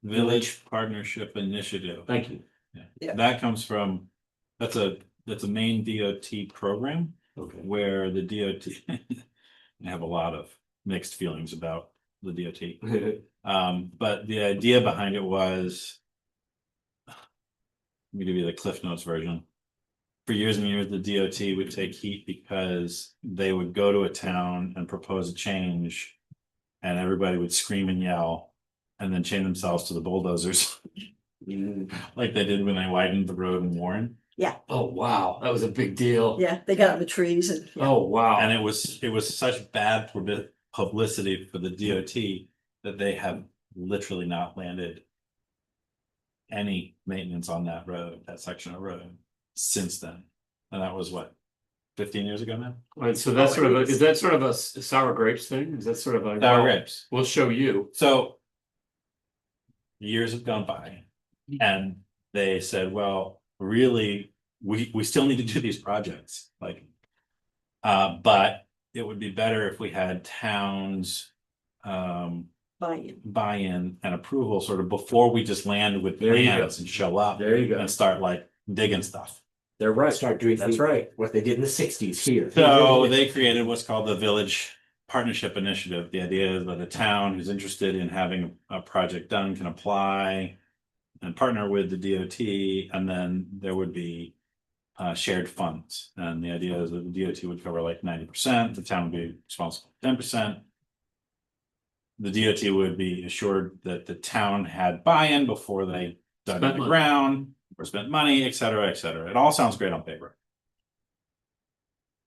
Village Partnership Initiative. Thank you. Yeah. That comes from, that's a main DOT program Okay. where the DOT, they have a lot of mixed feelings about the DOT. But the idea behind it was. Let me give you the Cliff Notes version. For years and years, the DOT would take heat because they would go to a town and propose a change. And everybody would scream and yell and then chain themselves to the bulldozers. Like they did when they widened the road in Warren. Oh, wow, that was a big deal. Yeah, they got on the trees and. yeah. Oh, wow. And it was such bad publicity for the DOT that they have literally not landed any maintenance on that road, that section of road since then. And that was what, 15 years ago now? Right, so that's sort of is that sort of a sour grapes thing? Is that sort of like? Sour well, grapes. We'll show you. So years have gone by and they said, well, really, we still need to do these projects, like, but it would be better if we had towns buy-in and approval sort of before we just land with There you go. plans and show up There you go. and start like digging stuff. They're right. Start doing That's things- right. what they did in the sixties here. So they created what's called the Village Partnership Initiative. The idea is that a town who's interested in having a project done can apply and partner with the DOT, and then there would be shared funds. And the idea is that the DOT would cover like 90%, the town would be responsible for 10%. The DOT would be assured that the town had buy-in before they dug Spent in the money. ground or spent money, et cetera, et cetera. It all sounds great on paper.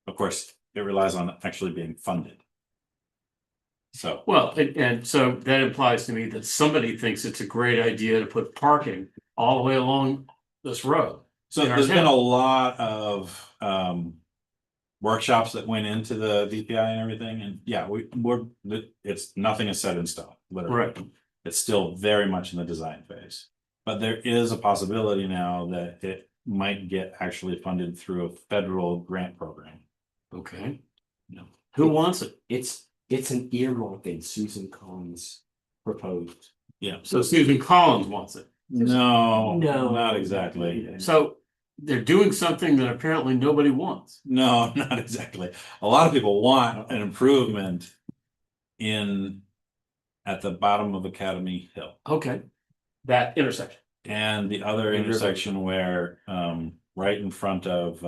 Of course, it relies on actually being funded. So, Well, and so that implies to me that somebody thinks it's a great idea to put parking all the way along this road. so in our there's been town. a lot of workshops that went into the DPI and everything, and yeah, it's nothing is set in stone, literally. Right. It's still very much in the design phase. But there is a possibility now that it might get actually funded through a federal grant program. Okay. No. Who wants it? It's an earmark that Susan Collins proposed. Yeah, So Susan Collins wants it. no, No. not exactly. So they're doing something that apparently nobody wants. No, not exactly. A lot of people want an improvement at the bottom of Academy Hill. Okay. That intersection. And the other And River. intersection where, right in front of,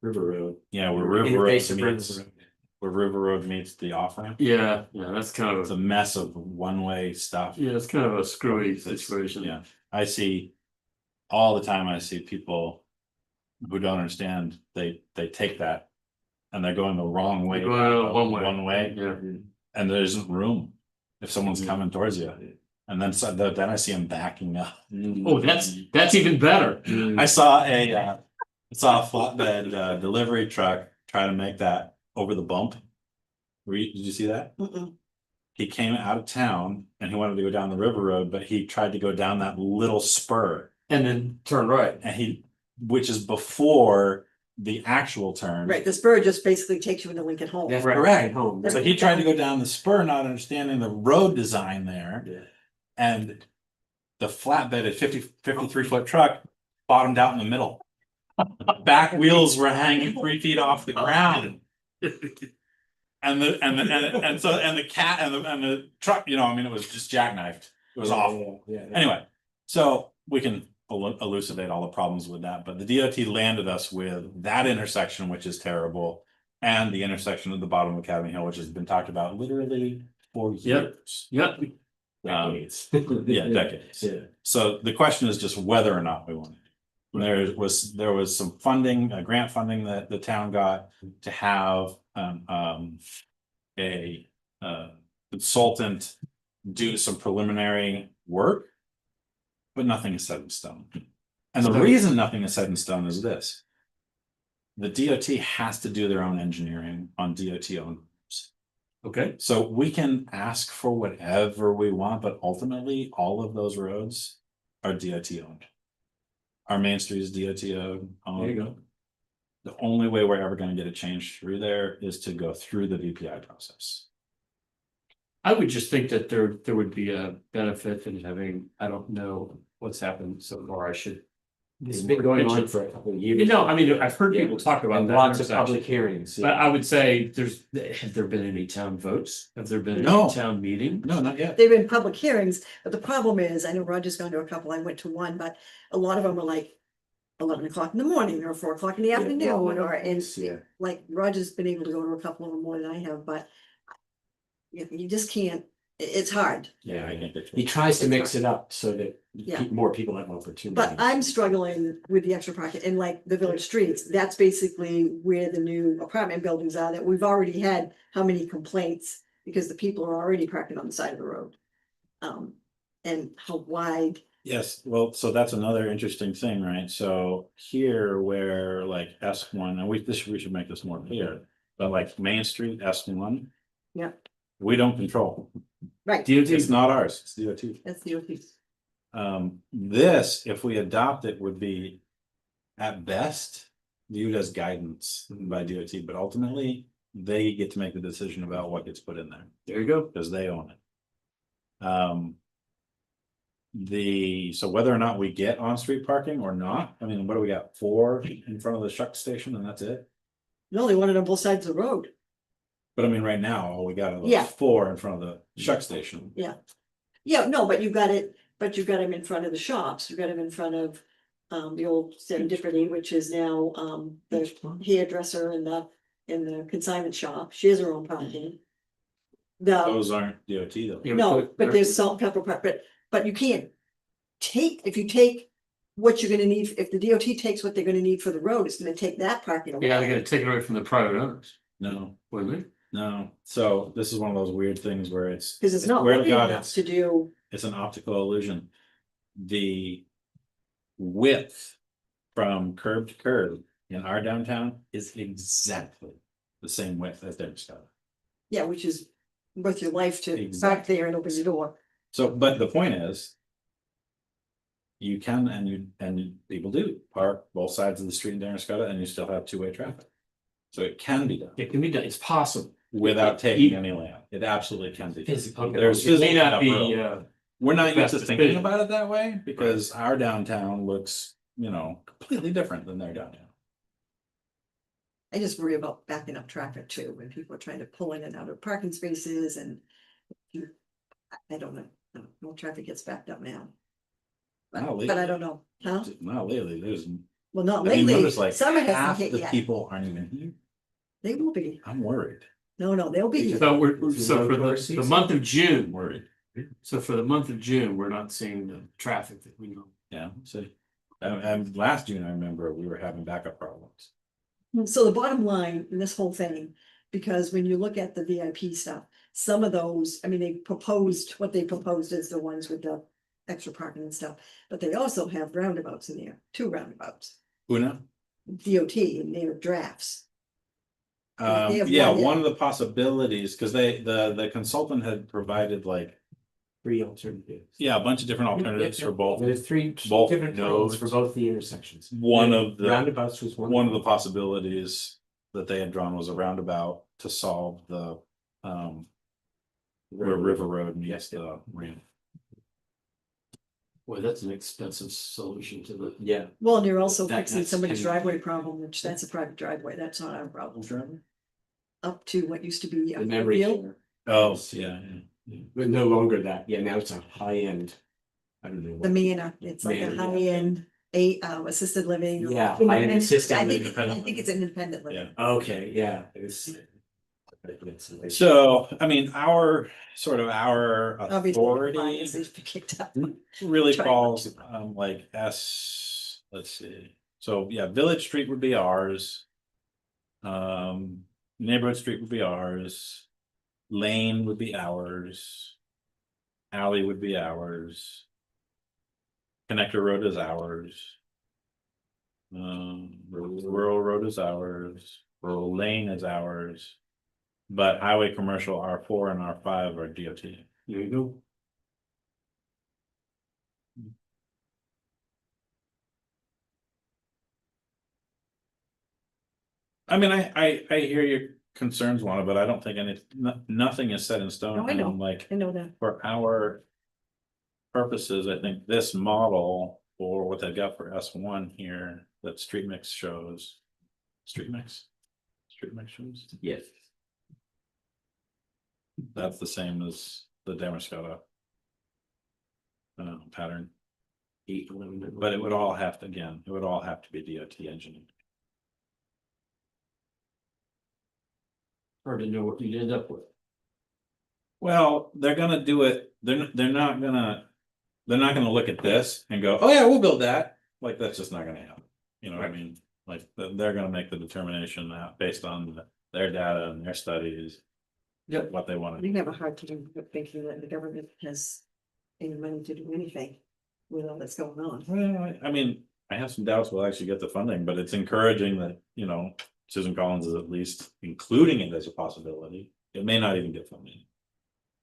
River Road. yeah, where River Road Interface of River meets, Road. where River Road meets the off ramp. Yeah, that's kind It's of a mess of one-way stuff. it's kind of a screwy It's- situation. Yeah, I see all the time, I see people who don't understand, they take that and they're going the wrong way. They're going one way. One way, Yeah. and there isn't room if someone's Mhm. coming towards you. And then then I see them backing up. Oh, that's even better. I saw a flatbed delivery truck try to make that over the bump. Did you see that? Mm-mm. He came out of town and he wanted to go down the river road, but he tried to go down that little spur And then turn right. and which is before the actual turn. Right, the spur just basically takes you into Lincoln Home. That's Right. correct. Home. So he tried to go down the spur, not understanding the road design there, Yeah. and the flatbed at 53-foot truck bottomed out in the middle. Back wheels were hanging 3 feet off the ground. And the truck, I mean, it was just jackknifed. It was awful. Yeah. Anyway, so we can elucidate all the problems with that, but the DOT landed us with that intersection, which is terrible. And the intersection at the bottom of Academy Hill, which has been talked about literally for Yep. years. Yep. Decades. Yeah, decades. Yeah. So the question is just whether or not we want it. There was some funding, grant funding that the town got to have a consultant do some preliminary work. But nothing is set in stone. And the So- reason nothing is set in stone is this. The DOT has to do their own engineering on DOT owned roads. Okay. So we can ask for whatever we want, but ultimately, all of those roads are DOT owned. Our main street is DOT owned. There you go. The only way we're ever gonna get a change through there is to go through the VPI process. I would just think that there would be a benefit in having, I don't know what's happened so far, I should It's been going on for a couple of years. You know, I mean, I've heard people talk about And that lots of intersection. public hearings. But I would say have there been any town votes? Have there been No. any town meetings? No, not yet. They've been public hearings, but the problem is, I know Roger's gone to a couple, I went to one, but a lot of them were like 11 o'clock in the morning or 4 o'clock in the afternoon, or, and Yeah. like Roger's been able to go to a couple of them more than I have, but you just can't, it's hard. Yeah, I think He tries to mix it up so that Yeah. more people have opportunity. But I'm struggling with the extra parking and like the village streets, that's basically where the new apartment buildings are, that we've already had how many complaints? Because the people are already parking on the side of the road. And how wide, Yes, well, so that's another interesting thing, right? So here where like S1, and we should make this more clear, but like Main Street, S1. Yeah. We don't control. right, It's not ours, it's DOT. that's the OTs. This, if we adopt it, would be at best viewed as guidance by DOT, but ultimately they get to make the decision about what gets put in there There you go. because they own it. So whether or not we get on-street parking or not, I mean, what do we got? 4 in front of the Shuck station and that's it? No, they want it on both sides of the road. But I mean, right now, all we got are Yeah. those 4 in front of the Shuck station. Yeah, no, but you've got them in front of the shops, you've got them in front of the old Serendipity, which is now the hairdresser and the consignment shop, she has her own parking. The, Those aren't DOT though. Yeah, no, but there's salt and pepper park, but you can't if you take what you're gonna need, if the DOT takes what they're gonna need for the road, it's gonna take that parking away. Yeah, they're gonna take it away from the private owners, No, wouldn't they? no. So this is one of those weird things where it's. Cause it's not where to wide God, enough to do, it's an optical illusion. The width from curb to curb in our downtown is exactly the same width as their stuff. yeah, which is worth your life to park Exactly. there and open the door. So, but the point is. You can, and people do park both sides of the street in Damascus and you still have two-way traffic. So it can be done It can be done, it's possible. without taking any land. It absolutely can be. done. Physically. There's It may physically not enough be, room. We're not used to best thinking decision. about it that way because our downtown looks, completely different than their downtown. I just worry about backing up traffic too, when people are trying to pull in and out of parking spaces and. I don't know, no traffic gets backed up now. Not But lately. I don't know, huh? Not lately, there's, Well, not I mean, lately, notice like summer hasn't half hit the yet, people aren't even here. they will be, I'm worried. no, they'll be here. So so for Outdoor the season. month of I'm June, worried. so for the month of June, we're not seeing the traffic that we know. Yeah, so, and last June, I remember we were having backup problems. So the bottom line in this whole thing, because when you look at the VIP stuff, some of those, I mean, what they proposed is the ones with the extra parking and stuff, but they also have roundabouts in there, 2 roundabouts, Who now? DOT in their drafts. They have Yeah, one there. one of the possibilities, because the consultant had provided like, 3 alternatives. yeah, a bunch of different alternatives for both. There's 3 both different nodes. plans for both the intersections. One of the, Roundabouts was one. one of the possibilities that they had drawn was a roundabout to solve the, where River Road meets the ramp. Boy, that's an expensive solution to the. Yeah, Well, and you're also That- fixing that's somebody's kind of- driveway problem, which that's a private driveway, that's not our problem. Up to what used to be. the memory Field. care. Oh, yeah, yeah. But no longer that. Yeah, now it's a high end. I don't know. The manor, it's like a Manor, yeah. high end, assisted living. Yeah, Independent- high-end assisted I think, living. I think it's an independent living. Yeah. Okay, yeah. So, I mean, our Obviously, authority clients, they've been kicked out. really Try falls, not like let's see. So, yeah, Village Street would be ours. Neighborhood Street would be ours. Lane would be ours. Alley would be ours. Connector Road is ours. Rural Road is ours. Rural Lane is ours. But Highway Commercial R4 and R5 are DOT. There you go. I mean, I hear your concerns, Juana, but I don't think nothing is set in stone. No, I know. And like, I know that. for our purposes, I think this model for what they've got for S1 here, that Street Mix shows. Street Mix? Street Mix shows, Yes. that's the same as the Damascotta. Pattern, 811. but it would all have to, again, it would all have to be DOT engineered. Hard to know what you'd end up with. Well, they're gonna do it, they're not gonna look at this and go, oh yeah, we'll build that, like, that's just not gonna happen. You know what I mean? Like, they're gonna make the determination that based on their data and their studies. Yep. What they wanna. You have a hard time thinking that the government has any money to do anything with all that's going on. Well, I mean, I have some doubts we'll actually get the funding, but it's encouraging that, you know, Susan Collins is at least including it as a possibility. It may not even get funding.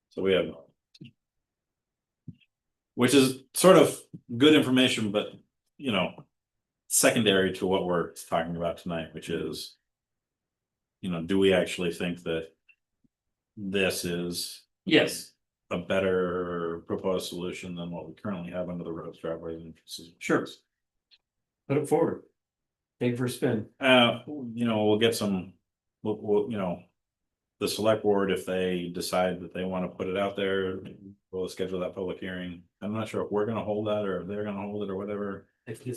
So we have. Which is sort of good information, but, you know, secondary to what we're talking about tonight, which is. You know, do we actually think that this is Yes, a better proposed solution than what we currently have under the roads, driveways and entrances? sure. Put it forward. Take for a spin. You know, we'll get some, we'll, you know. The select board, if they decide that they want to put it out there, we'll schedule that public hearing. I'm not sure if we're gonna hold that or if they're gonna hold it or whatever It's he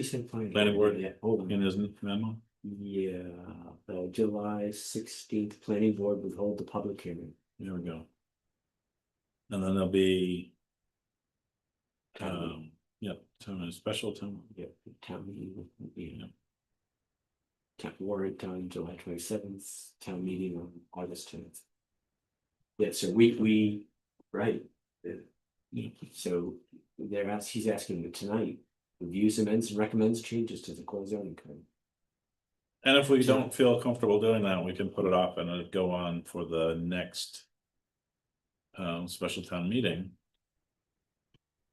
said Planning board. Yeah, hold on. in his memo. Yeah, the July 16th planning board would hold the public hearing. There we go. And then there'll be, Town yep, a special town. meeting, yeah, town meeting, yeah. Town warrant on July 27th, town meeting on August 10th. Yeah, so we, right. So he's asking you tonight, reviews, amends, and recommends changes to the core zoning code. And if we don't feel comfortable doing that, we can put it off and it'd go on for the next. Special town meeting,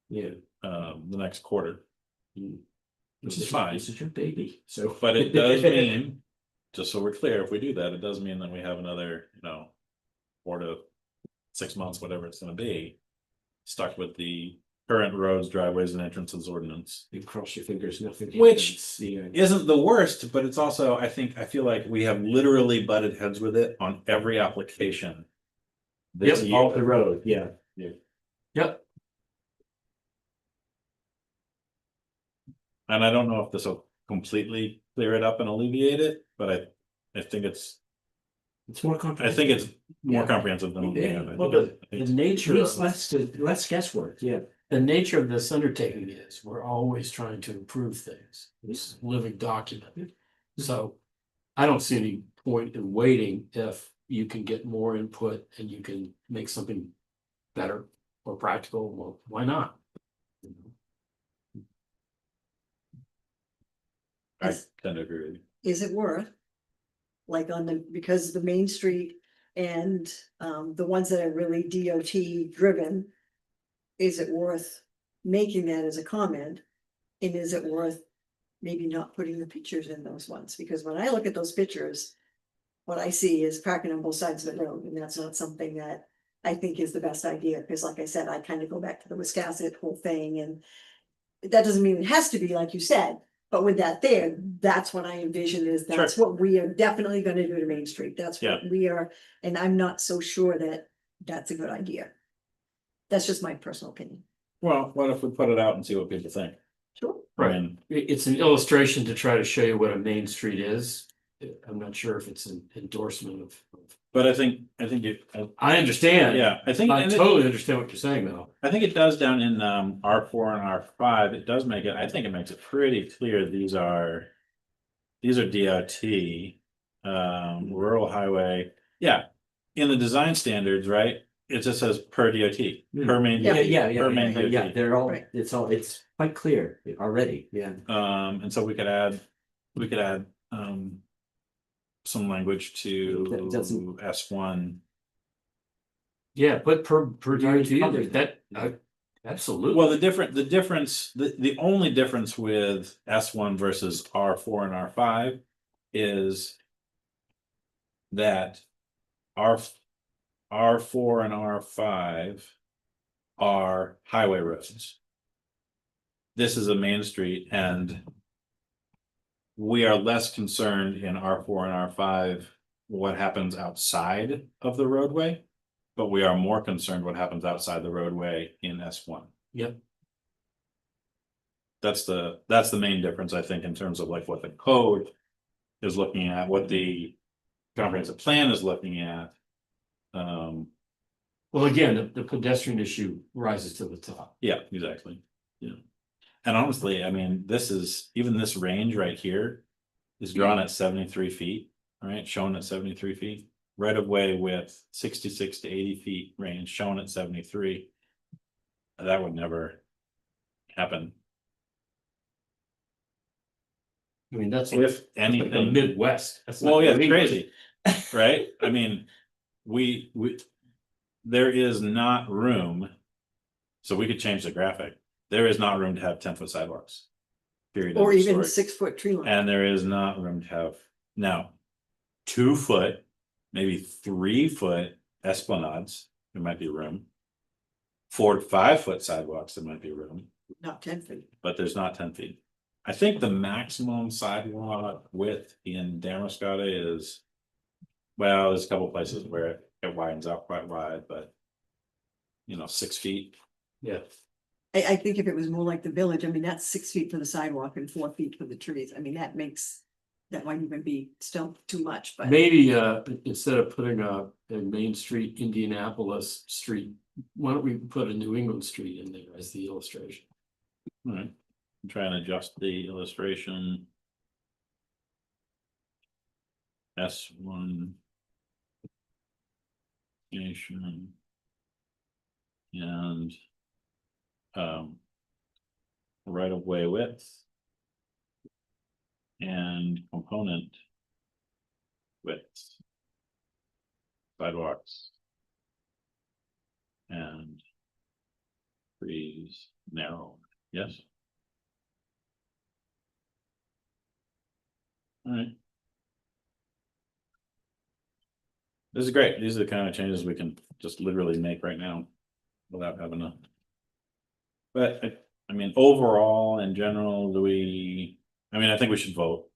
Yeah. the next quarter. Which is fine. This is your baby, so. But it does mean, just so we're clear, if we do that, it does mean that we have another, you know. 4 to 6 months, whatever it's gonna be. Stuck with the current roads, driveways and entrances ordinance. You cross your fingers, nothing. Which happens. Yeah. Isn't the worst, but it's also, I feel like we have literally butted heads with it on every application. This Yep, year. off the road, yeah. Yep. And I don't know if this will completely clear it up and alleviate it, but I think it's, It's more I complicated. think it's more Yeah. comprehensive than. Yeah. Well, the nature It's of, less guesswork, yeah. the nature of this undertaking is, we're always trying to improve things. This is a living document. So I don't see any point in waiting if you can get more input and you can make something better or practical. Well, why not? I tend to agree with you. Is it worth? Like because the Main Street and the ones that are really DOT driven. Is it worth making that as a comment? And is it worth maybe not putting the pictures in those ones? Because when I look at those pictures. What I see is parking on both sides of the road, and that's not something that I think is the best idea, because like I said, I kind of go back to the Wiscasset whole thing and. That doesn't mean it has to be like you said, but with that there, that's what I envision is that's what we are definitely gonna do to Main Street. That's what we are, and I'm not so sure that that's a good idea. That's just my personal opinion. Well, what if we put it out and see what people think? Sure. I mean, It's an illustration to try to show you what a main street is. I'm not sure if it's an endorsement of. but I think it, I understand. yeah, I think. I and it- totally understand what you're saying, though. I think it does down in R4 and R5, it does make it, I think it makes it pretty clear these are. These are DOT, rural highway, yeah, in the design standards, right? It just says per DOT, per main. Yeah, DOT, yeah, Per main yeah, DOT. they're all, Right. it's quite clear already, yeah. And so we could add, some language to That doesn't- S1. Yeah, but per Very DOT, public. that, absolutely. Well, the only difference with S1 versus R4 and R5 is that R4 and R5 are highway roads. this is a main street and we are less concerned in R4 and R5 what happens outside of the roadway, but we are more concerned what happens outside the roadway in S1. Yep. That's the main difference, I think, in terms of like what the code is looking at, what the comprehensive plan is looking at. Well, again, the pedestrian issue rises to the top. Yeah, exactly. Yeah. And honestly, I mean, this is, even this range right here is drawn at 73 feet, right? Shown at 73 feet. Right of way with 66 to 80 feet range shown at 73. That would never happen. I mean, that's If the anything, Midwest. That's not well, yeah, New it's England. crazy, right? I mean, we, there is not room. So we could change the graphic. There is not room to have 10-foot sidewalks. Period. Or End of even story. 6-foot tree line. And there is not room to have, now, 2-foot, maybe 3-foot esplanades, there might be room. 4 to 5-foot sidewalks, there might be room, Not 10 feet. but there's not 10 feet. I think the maximum sidewalk width in Damascotta is, well, there's a couple places where it widens out quite wide, but 6 feet. Yeah, I think if it was more like the village, I mean, that's 6 feet for the sidewalk and 4 feet for the trees. I mean, that might even be still too much, but. maybe instead of putting a Main Street, Indianapolis street, why don't we put a New England street in there as the illustration? All right, I'm trying to adjust the illustration. S1. Nation. And. Right of way width. And component. Width. Sidewalks. And. Trees narrow, yes. All right. This is great. These are the kind of changes we can just literally make right now without having to. But I mean, overall, in general, I think we should vote.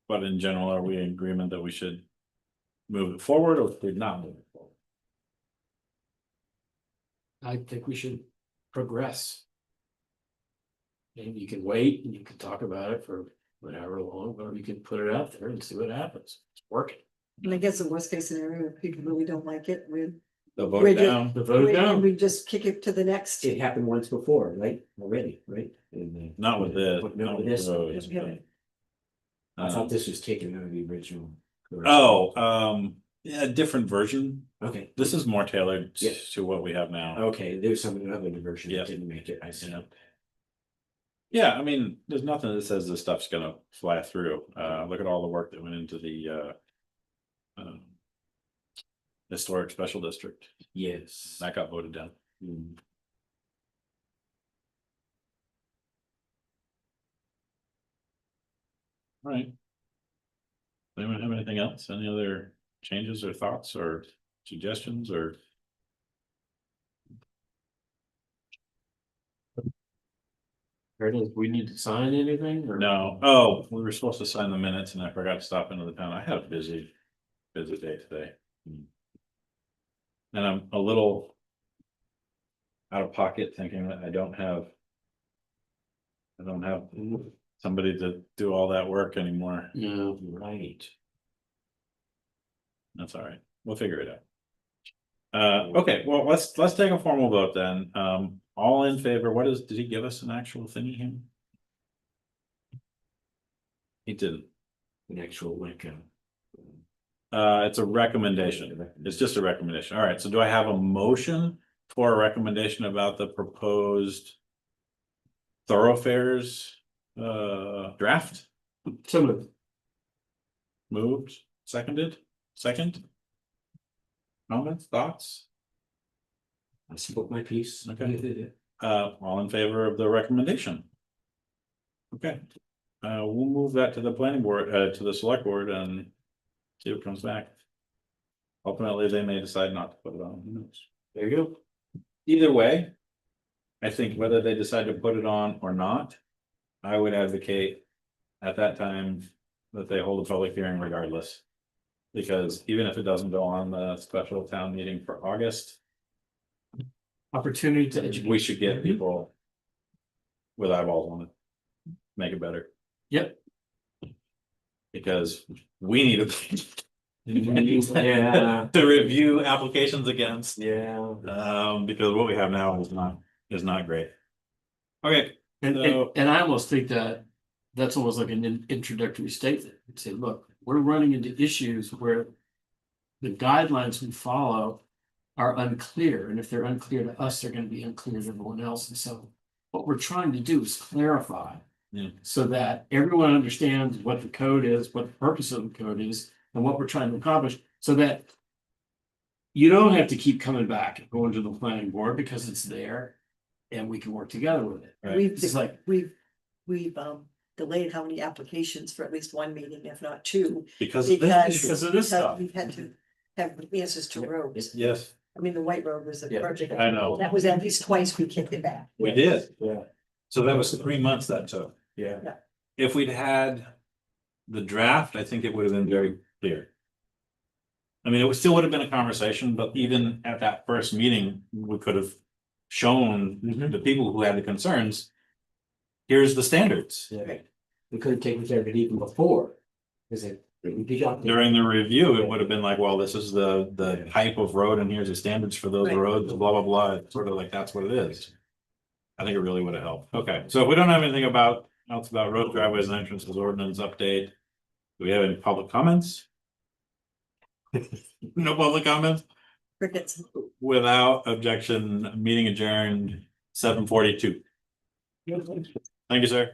But in general, are we in agreement that we should move it forward or should we not move it forward? I think we should progress. Maybe you can wait and you can talk about it for whatever long, but you can put it out there and see what happens. It's working. And I guess the worst case scenario, if people really don't like it, The We're vote just- down. The vote down. we just kick it to the next. It happened once before, right? Already, right? Not with this. Not with this. roads, Yeah. but, I thought this was taken out of the original. Yeah, different version. Okay, This is more tailored Yeah. to what we have now. okay, there's some another version Yeah. that didn't make it, I see. Yeah. Yeah, I mean, there's nothing that says this stuff's gonna fly through. Look at all the work that went into the historic special district. Yes. That got voted down. Mm. Right. Anyone have anything else? Any other changes or thoughts or suggestions or? Meredith, we need to sign anything or? No, oh, we were supposed to sign the minutes and I forgot to stop into the town. I had a busy day today. And I'm a little out of pocket thinking that I don't have somebody to do all that work anymore. No, Right. That's all right. We'll figure it out. Okay, well, let's take a formal vote then. All in favor, did he give us an actual thingy here? He didn't. An actual like, It's a recommendation. It's just a recommendation. All right, so do I have a motion for a recommendation about the proposed thoroughfares draft? some of, Moved, seconded, second? Comments, thoughts? I spoke my piece. Okay. All in favor of the recommendation? Okay, we'll move that to the planning board, to the select board and see what comes back. Ultimately, they may decide not to put it on, who knows? there you go. Either way. I think whether they decide to put it on or not, I would advocate at that time that they hold a public hearing regardless. Because even if it doesn't go on the special town meeting for August, Opportunity to educate. we should get people with eyeballs on it. Make it better, Yep. because we need it. Yeah. To review applications against, Yeah. because what we have now is not great. Okay, So- And I almost think that that's almost like an introductory statement. You'd say, look, we're running into issues where the guidelines we follow are unclear, and if they're unclear to us, they're gonna be unclear to everyone else, and so what we're trying to do is clarify. Yeah. So that everyone understands what the code is, what the purpose of the code is, and what we're trying to accomplish, so that you don't have to keep coming back and going to the planning board because it's there, and we can work together with it. right, We've, It's like, we've delayed how many applications for at least one meeting, if not two. because. Because of this stuff. We've had to have answers to roads. Yes, I mean, the White Road was a Yeah, project. I know. That was at least twice we kicked it back. we did, Yeah. so that was 3 months that took. Yeah. If we'd had the draft, I think it would have been very clear. I mean, still would have been a conversation, but even at that first meeting, we could have shown the people who had the concerns. Here's the standards. Yeah. We could have taken care of it even before. Cause it would be up there. During the review, it would have been like, well, this is the type of road and here's the standards for those Right. roads, blah, blah, blah. It's sort of like, that's what it is. I think it really would have helped. Okay, so if we don't have anything else about road driveways and entrances ordinance update. Do we have any public comments? No public comments? Crickets. Without objection, meeting adjourned 7:42. Thank you, sir.